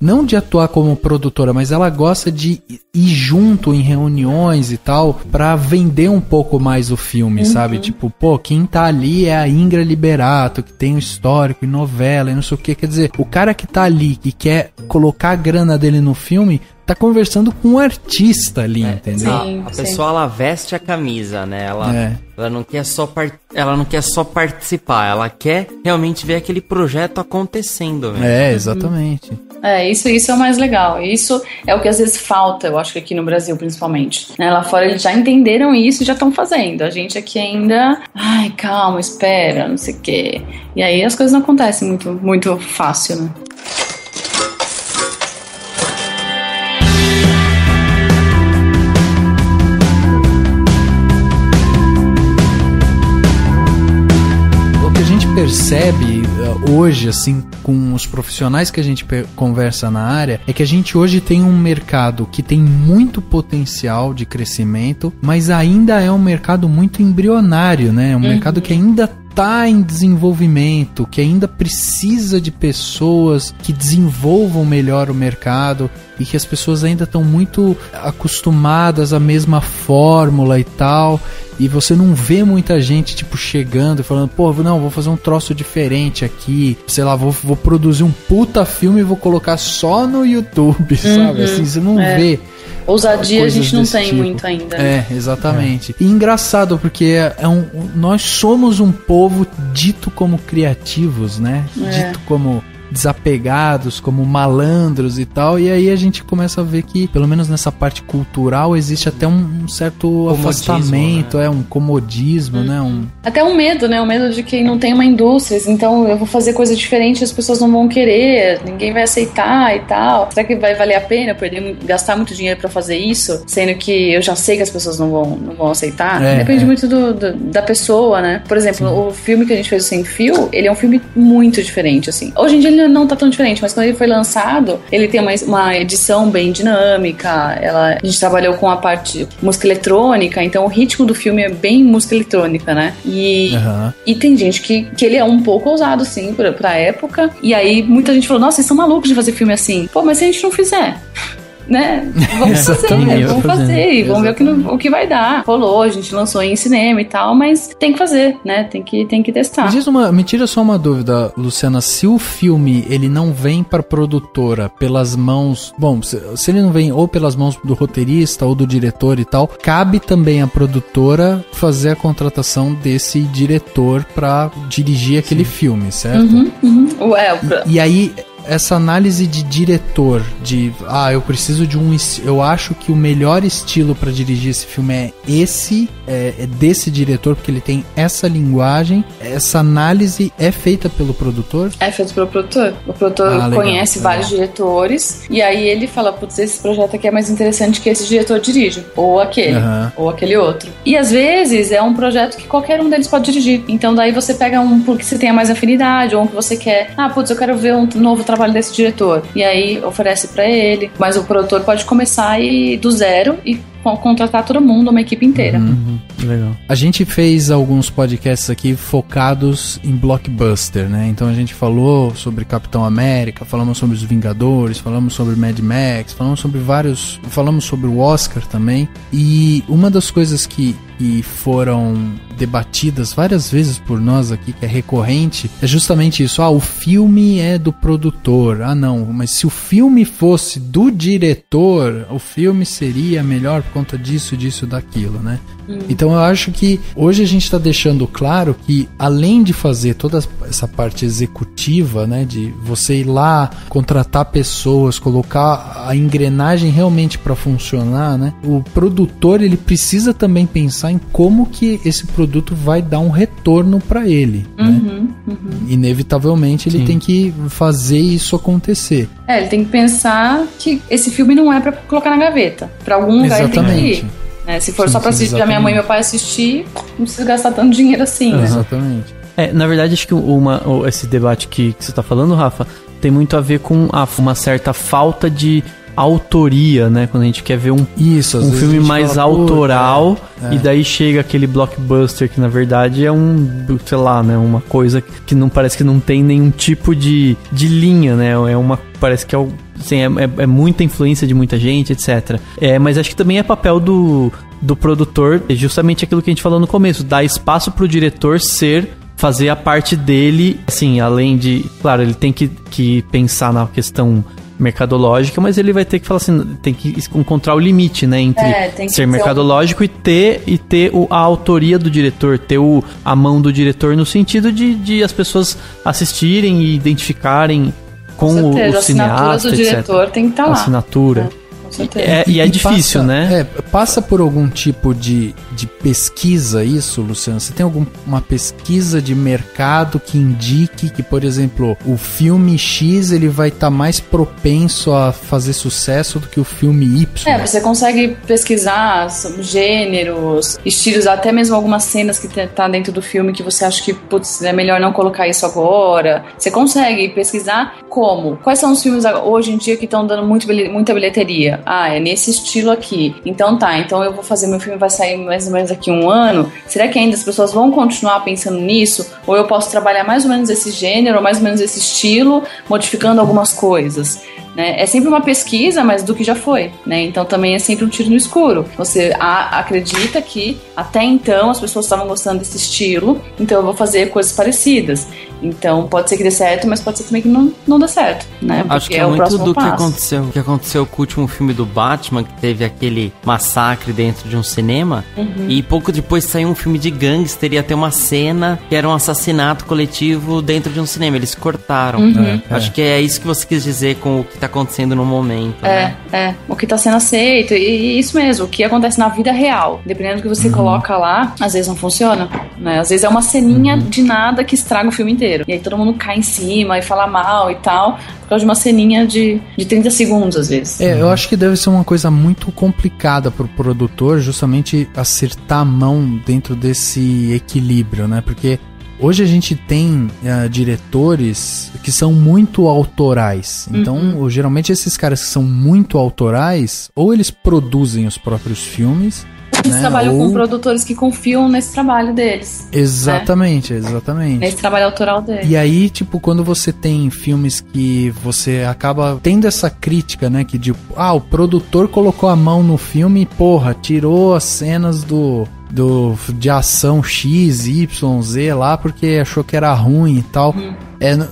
não de atuar como produtora, mas ela gosta de ir junto em reuniões e tal pra vender um pouco mais o filme, sabe? Tipo, quem tá ali é a Ingra Liberato, que tem um histórico em novela e não sei o que. Quer dizer, o cara que tá ali, que quer colocar a grana dele no filme, tá conversando com um artista ali, entendeu? A pessoa, ela veste a camisa, né? Ela não quer só participar, ela quer realmente ver aquele projeto acontecendo, né? Exatamente. Isso é o mais legal. Isso é o que às vezes falta, eu acho que aqui no Brasil, principalmente. Né? Lá fora eles já entenderam isso e já estão fazendo. A gente aqui ainda... calma, espera, não sei o quê. E aí as coisas não acontecem muito, muito fácil, né? Percebe hoje, assim, com os profissionais que a gente conversa na área, é que a gente hoje tem um mercado que tem muito potencial de crescimento, mas ainda é um mercado muito embrionário, né? Um mercado que ainda está em desenvolvimento, que ainda precisa de pessoas que desenvolvam melhor o mercado e que as pessoas ainda estão muito acostumadas à mesma fórmula e tal, e você não vê muita gente tipo chegando e falando, vou fazer um troço diferente aqui, sei lá, vou produzir um puta filme e vou colocar só no YouTube, sabe? Assim, você não vê. Ousadia a gente não tem muito ainda. Exatamente. E engraçado, porque nós somos um povo dito como criativos, né? Dito como desapegados, como malandros e tal, e aí a gente começa a ver que, pelo menos nessa parte cultural, existe até um certo afastamento, né? Um comodismo, né? Até um medo, né? O medo de que não tem uma indústria, então eu vou fazer coisa diferente e as pessoas não vão querer, ninguém vai aceitar e tal. Será que vai valer a pena gastar muito dinheiro pra fazer isso, sendo que eu já sei que as pessoas não vão aceitar? Depende muito da pessoa, né? Por exemplo, o filme que a gente fez, o Sem Fio, ele é um filme muito diferente, assim. Hoje em dia ele não tá tão diferente, mas quando ele foi lançado, ele tem uma edição bem dinâmica, a gente trabalhou com a parte música eletrônica, então o ritmo do filme é bem música eletrônica, né? E tem gente que ele é um pouco ousado, sim, pra época, e aí muita gente falou, nossa, vocês são malucos de fazer filme assim. Mas se a gente não fizer... né? Vamos fazer e vamos ver o que vai dar. Rolou, a gente lançou em cinema e tal, mas tem que fazer, né? Tem que testar. Me tira só uma dúvida, Luciana, se o filme ele não vem pra produtora pelas mãos, se ele não vem ou pelas mãos do roteirista ou do diretor e tal, cabe também à produtora fazer a contratação desse diretor pra dirigir aquele filme, certo? E aí essa análise de diretor, eu preciso de eu acho que o melhor estilo pra dirigir esse filme é desse diretor, porque ele tem essa linguagem, essa análise é feita pelo produtor? É feito pelo produtor. O produtor conhece vários diretores, e aí ele fala, putz, esse projeto aqui é mais interessante que esse diretor dirige, ou aquele outro. E às vezes é um projeto que qualquer um deles pode dirigir, então daí você pega um porque você tenha mais afinidade, ou um que você quer, eu quero ver um novo trabalho trabalho desse diretor. E aí oferece pra ele. Mas o produtor pode começar do zero e contratar todo mundo, uma equipe inteira. Legal. A gente fez alguns podcasts aqui focados em blockbuster, né? Então a gente falou sobre Capitão América, falamos sobre os Vingadores, falamos sobre Mad Max, falamos sobre o Oscar também. E uma das coisas que foram debatidas várias vezes por nós aqui, que é recorrente, é justamente isso. O filme é do produtor. Não, mas se o filme fosse do diretor, o filme seria melhor por conta disso, daquilo, né? Então eu acho que hoje a gente está deixando claro que, além de fazer toda essa parte executiva, né, de você ir lá, contratar pessoas, colocar a engrenagem realmente para funcionar, né, o produtor ele precisa também pensar em como que esse produto vai dar um retorno para ele, né? Inevitavelmente ele tem que fazer isso acontecer. Ele tem que pensar que esse filme não é para colocar na gaveta, para algum lugar ele tem que ir. Se for só pra assistir a minha mãe e meu pai assistir, não precisa gastar tanto dinheiro assim, né? Exatamente. Na verdade, acho que esse debate que você tá falando, Rafa, tem muito a ver com uma certa falta de autoria, né? Quando a gente quer ver um filme mais autoral, e daí chega aquele blockbuster que na verdade é sei lá, né? Uma coisa que não parece que não tem nenhum tipo de linha, né? Parece que é muita influência de muita gente, etc. Mas acho que também é papel do produtor, justamente aquilo que a gente falou no começo, dar espaço pro diretor fazer a parte dele, assim, além de... Claro, ele tem que pensar na questão mercadológica, mas ele vai ter que falar assim, tem que encontrar o limite, né, entre ser mercadológico e ter a autoria do diretor, ter a mão do diretor no sentido de as pessoas assistirem e identificarem com o cineasta, do diretor tem que estar lá. Assinatura. E é difícil, né? Passa por algum tipo de pesquisa isso, Luciano? Você tem alguma pesquisa de mercado que indique que, por exemplo, o filme X ele vai estar mais propenso a fazer sucesso do que o filme Y? Você consegue pesquisar gêneros, estilos, até mesmo algumas cenas que tá dentro do filme que você acha que, putz, é melhor não colocar isso agora. Você consegue pesquisar como? Quais são os filmes hoje em dia que estão dando muita bilheteria? É nesse estilo aqui. Então eu vou fazer, meu filme vai sair mais ou menos daqui a um ano. Será que ainda as pessoas vão continuar pensando nisso? Ou eu posso trabalhar mais ou menos esse gênero, ou mais ou menos esse estilo, modificando algumas coisas? Né? É sempre uma pesquisa, mas do que já foi, né? Então também é sempre um tiro no escuro. Você acredita que até então as pessoas estavam gostando desse estilo, então eu vou fazer coisas parecidas. Então pode ser que dê certo, mas pode ser também que não dê certo, né? Porque acho que é muito do que aconteceu com o último filme do Batman, que teve aquele massacre dentro de um cinema, e pouco depois saiu um filme de gangster, ia ter uma cena que era um assassinato coletivo dentro de um cinema. Eles cortaram. Acho que é isso que você quis dizer com o que tá acontecendo no momento. O que tá sendo aceito, e isso mesmo, o que acontece na vida real. Dependendo do que você coloca lá, às vezes não funciona, né? Às vezes é uma ceninha de nada que estraga o filme inteiro. E aí todo mundo cai em cima e fala mal e tal, por causa de uma ceninha de 30 segundos, às vezes. Eu acho que deve ser uma coisa muito complicada pro produtor, justamente acertar a mão dentro desse equilíbrio, né? Porque hoje a gente tem diretores que são muito autorais. Então, geralmente esses caras que são muito autorais, ou eles produzem os próprios filmes, Eles trabalham com produtores que confiam nesse trabalho deles. Exatamente, exatamente. Nesse trabalho autoral deles. E aí, tipo, quando você tem filmes que você acaba tendo essa crítica, né? Que tipo, o produtor colocou a mão no filme e, porra, tirou as cenas de ação X, Y, Z lá porque achou que era ruim e tal.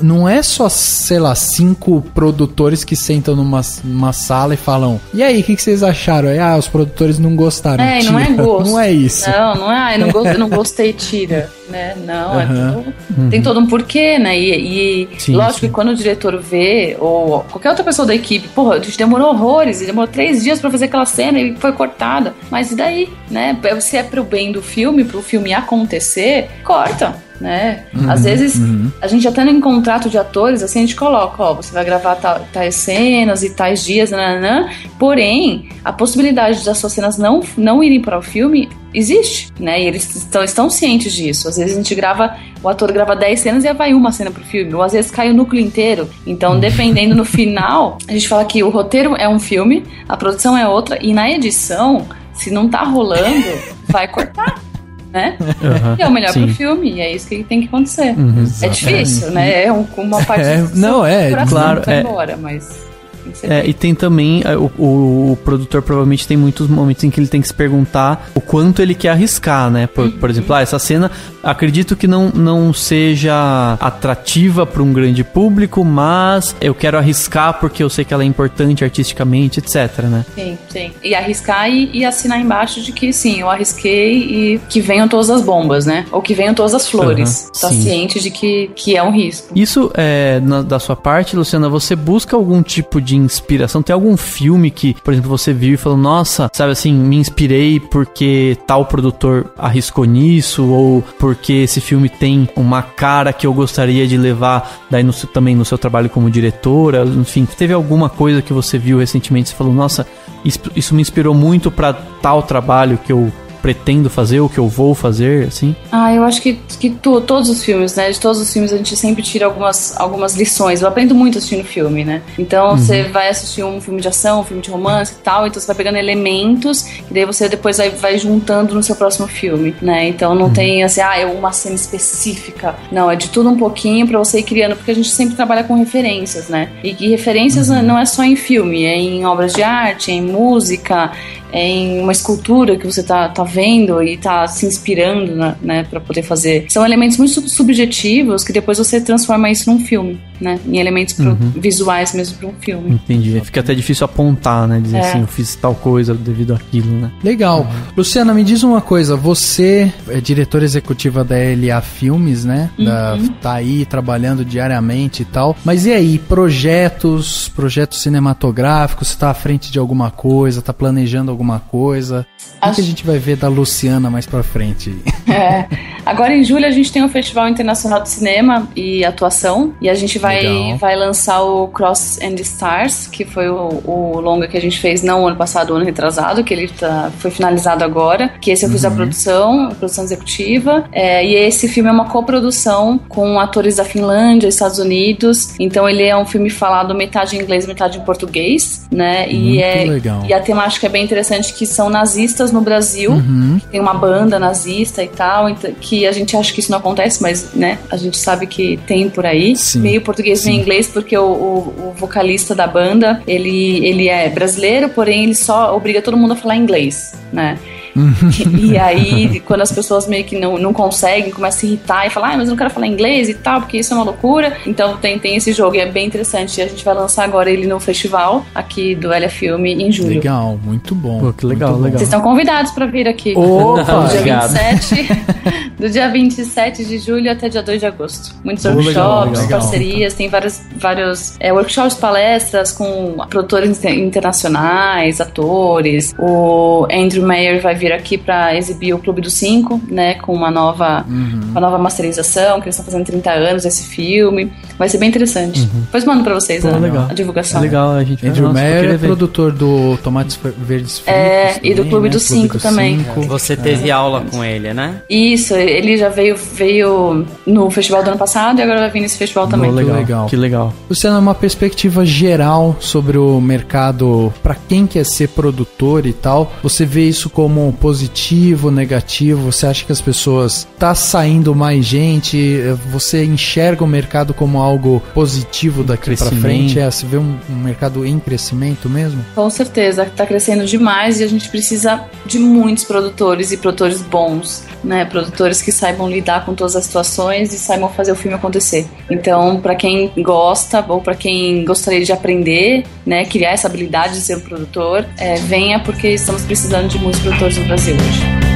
Não é só, sei lá, 5 produtores que sentam numa sala e falam: e aí, o que vocês acharam? Os produtores não gostaram. Tira. Não é gosto. Não é isso. Não é, não gostei, tira. Né? Não, tem todo um porquê, né? E sim, lógico que quando o diretor vê, ou qualquer outra pessoa da equipe, porra, a gente demorou horrores, demorou 3 dias pra fazer aquela cena e foi cortada. Mas e daí, né? Se é pro bem do filme, pro filme acontecer, corta. né? Às vezes, a gente até em contrato de atores, assim, a gente coloca, ó, você vai gravar tais cenas e tais dias, nananã, porém, a possibilidade das suas cenas não irem para o filme existe, né? E eles estão cientes disso. Às vezes a gente o ator grava 10 cenas e vai uma cena pro filme, ou às vezes cai o núcleo inteiro. Então, dependendo no final, a gente fala que o roteiro é um filme, a produção é outra, e na edição, se não tá rolando, vai cortar. Né? E é o melhor pro filme, e é isso que tem que acontecer. É difícil, né? É uma parte claro, vai embora, mas e tem também o produtor provavelmente tem muitos momentos em que ele tem que se perguntar o quanto ele quer arriscar, né? Por exemplo, essa cena acredito que não seja atrativa para um grande público, mas eu quero arriscar porque eu sei que ela é importante artisticamente, etc, né? Sim. E arriscar e assinar embaixo de que sim, eu arrisquei e que venham todas as bombas, né? Ou que venham todas as flores. Tá ciente de que é um risco. Isso da sua parte, Luciana, você busca algum tipo de inspiração? Tem algum filme que, por exemplo, você viu e falou, nossa, sabe assim, me inspirei porque tal produtor arriscou nisso, ou porque esse filme tem uma cara que eu gostaria de levar daí também no seu trabalho como diretora, enfim, teve alguma coisa que você viu recentemente e falou, nossa, isso me inspirou muito pra tal trabalho que eu pretendo fazer, o que eu vou fazer, assim? Eu acho que todos os filmes, né? De todos os filmes a gente sempre tira algumas lições. Eu aprendo muito assistindo filme, né? Então você vai assistir um filme de ação, um filme de romance e tal, então você vai pegando elementos e daí você depois vai juntando no seu próximo filme, né? Então não tem assim, uma cena específica. Não, é de tudo um pouquinho pra você ir criando, porque a gente sempre trabalha com referências, né? E referências não é só em filme, é em obras de arte, é em música, é em uma escultura que você tá vendo e tá se inspirando, né, pra poder fazer. São elementos muito subjetivos que depois você transforma isso num filme, né, em elementos visuais mesmo pra um filme. Entendi. Fica até difícil apontar, né, dizer assim, eu fiz tal coisa devido àquilo, né. Legal. Luciana, me diz uma coisa, você é diretora executiva da LA Filmes, né, tá aí trabalhando diariamente e tal, mas e aí, projetos cinematográficos, você tá à frente de alguma coisa, tá planejando alguma coisa? O que a gente vai ver da Luciana mais pra frente? Agora em julho a gente tem o Festival Internacional de Cinema e Atuação, e a gente vai lançar o Cross and Stars, que foi o longa que a gente fez não ano passado, ano retrasado, que ele foi finalizado agora, que esse eu fiz a produção executiva, e esse filme é uma coprodução com atores da Finlândia, Estados Unidos, então ele é um filme falado metade em inglês, metade em português, né, legal. E a temática é bem interessante, que são nazistas no Brasil, que tem uma banda nazista e tal, que a gente acha que isso não acontece, mas, né, a gente sabe que tem por aí. Sim. Meio português, meio inglês, porque o vocalista da banda, ele é brasileiro, porém ele só obriga todo mundo a falar inglês, né? E aí, quando as pessoas meio que não conseguem, começam a se irritar e falar, mas eu não quero falar inglês e tal, porque isso é uma loucura. Então tem esse jogo e é bem interessante. E a gente vai lançar agora ele no festival aqui do LA Filme em julho. Legal, muito bom. Pô, que legal, legal. Vocês estão convidados pra vir aqui. Opa, do dia 27 de julho até dia 2 de agosto. Muitos workshops, legal. Parcerias, tem vários workshops, palestras com produtores internacionais, atores. O Andrew Mayer vai vir aqui pra exibir o Clube dos 5, né, com uma nova masterização, que eles estão fazendo 30 anos esse filme. Vai ser bem interessante. Depois mando pra vocês a divulgação. Legal, a gente Andrew Mayer é produtor do Tomates Verdes Fritos. E do Clube dos 5 também. Você teve aula com ele, né? Isso, ele já veio no festival do ano passado e agora vai vir nesse festival também. Legal. Que legal. Luciana, uma perspectiva geral sobre o mercado, pra quem quer ser produtor e tal, você vê isso como positivo, negativo? Você acha que as pessoas tá saindo mais gente? Você enxerga o mercado como algo positivo daqui pra frente? Você vê um mercado em crescimento mesmo? Com certeza, tá crescendo demais e a gente precisa de muitos produtores e produtores bons, né? Produtores que saibam lidar com todas as situações e saibam fazer o filme acontecer. Então, pra quem gosta ou pra quem gostaria de aprender, né, criar essa habilidade de ser um produtor, venha, porque estamos precisando de muitos produtores no Brasil hoje.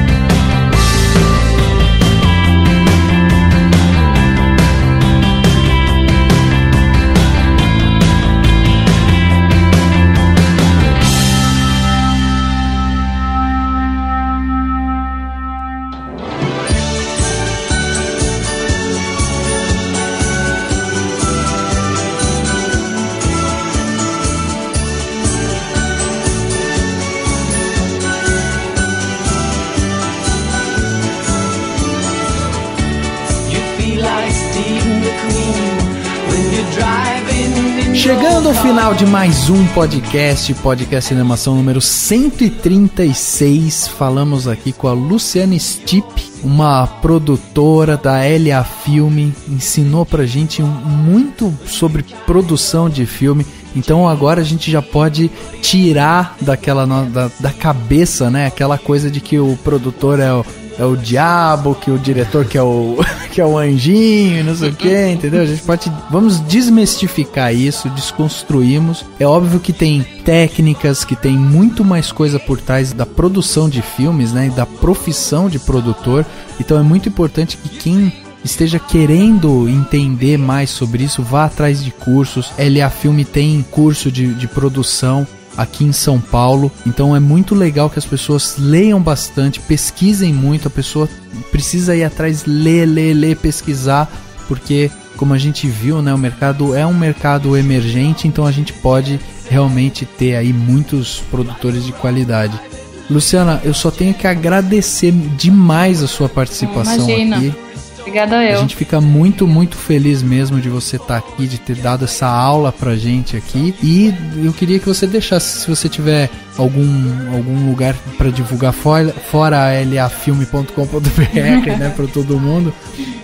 Chegando ao final de mais um podcast Cinemação número 136, falamos aqui com a Luciana Stipp, uma produtora da LA Filme, ensinou pra gente muito sobre produção de filme. Então agora a gente já pode tirar daquela da cabeça, né, aquela coisa de que o produtor é o diabo, que o diretor que é o anjinho, não sei o que, entendeu? A gente vamos desmistificar isso, desconstruímos. É óbvio que tem técnicas, que tem muito mais coisa por trás da produção de filmes, né, e da profissão de produtor. Então é muito importante que quem esteja querendo entender mais sobre isso, vá atrás de cursos. LA Filme tem curso de produção aqui em São Paulo, então é muito legal que as pessoas leiam bastante, pesquisem muito. A pessoa precisa ir atrás, ler, pesquisar, porque como a gente viu, né, o mercado é um mercado emergente, então a gente pode realmente ter aí muitos produtores de qualidade. Luciana, eu só tenho que agradecer demais a sua participação aqui. Obrigada eu. A gente fica muito, muito feliz mesmo de você estar aqui, de ter dado essa aula pra gente aqui. E eu queria que você deixasse, se você tiver algum lugar pra divulgar fora lafilme.com.br, né, pra todo mundo.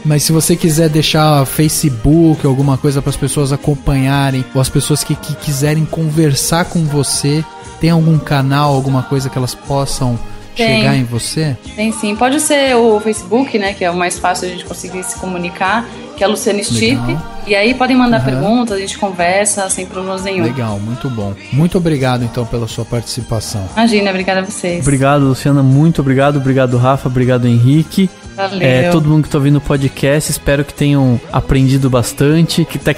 Mas se você quiser deixar Facebook, alguma coisa para as pessoas acompanharem, ou as pessoas que quiserem conversar com você, tem algum canal, alguma coisa que elas possam chegar em você? Tem sim. Pode ser o Facebook, né? Que é o mais fácil a gente conseguir se comunicar, que é a Luciana Stipp. E aí podem mandar perguntas, a gente conversa sem problemas nenhum. Legal, muito bom. Muito obrigado, então, pela sua participação. Imagina, obrigada a vocês. Obrigado, Luciana, muito obrigado. Obrigado, Rafa. Obrigado, Henrique. Valeu. Todo mundo que está ouvindo o podcast, espero que tenham aprendido bastante. Que até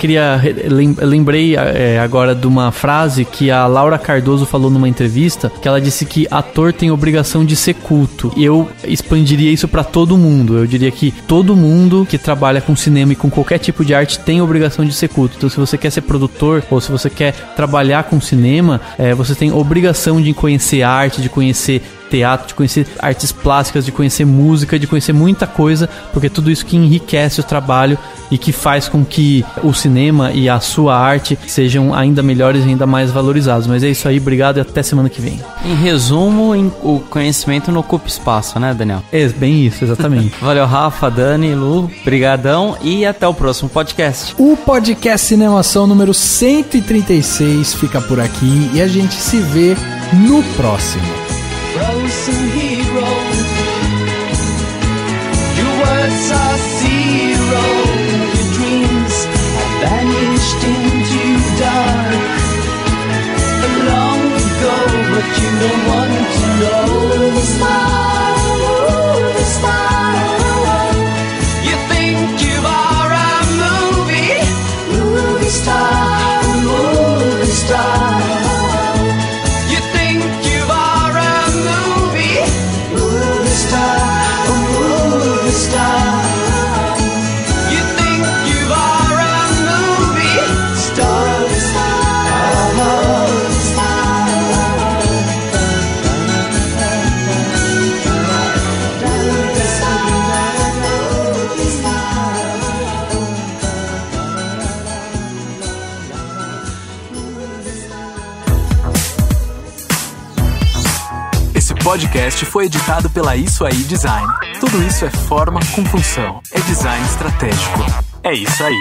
lembrei agora de uma frase que a Laura Cardoso falou numa entrevista, que ela disse que ator tem obrigação de ser culto. E eu expandiria isso para todo mundo. Eu diria que todo mundo que trabalha com cinema e com qualquer tipo de arte tem obrigação de ser culto. Então, se você quer ser produtor ou se você quer trabalhar com cinema, você tem obrigação de conhecer arte, de conhecer teatro, de conhecer artes plásticas, de conhecer música, de conhecer muita coisa, porque é tudo isso que enriquece o trabalho e que faz com que o cinema e a sua arte sejam ainda melhores e ainda mais valorizados. Mas é isso aí, obrigado e até semana que vem. Em resumo, o conhecimento não ocupa espaço, né, Daniel? É bem isso, exatamente. Valeu, Rafa, Dani, Lu, brigadão e até o próximo podcast. O podcast Cinemação número 136 fica por aqui e a gente se vê no próximo. Frozen hero, your words are zero, your dreams have vanished into dark. Long ago, but you don't want to know. The star, you think you are a movie star, movie star. Esse podcast foi editado pela Isso Aí Design. Tudo isso é forma com função. É design estratégico. É isso aí.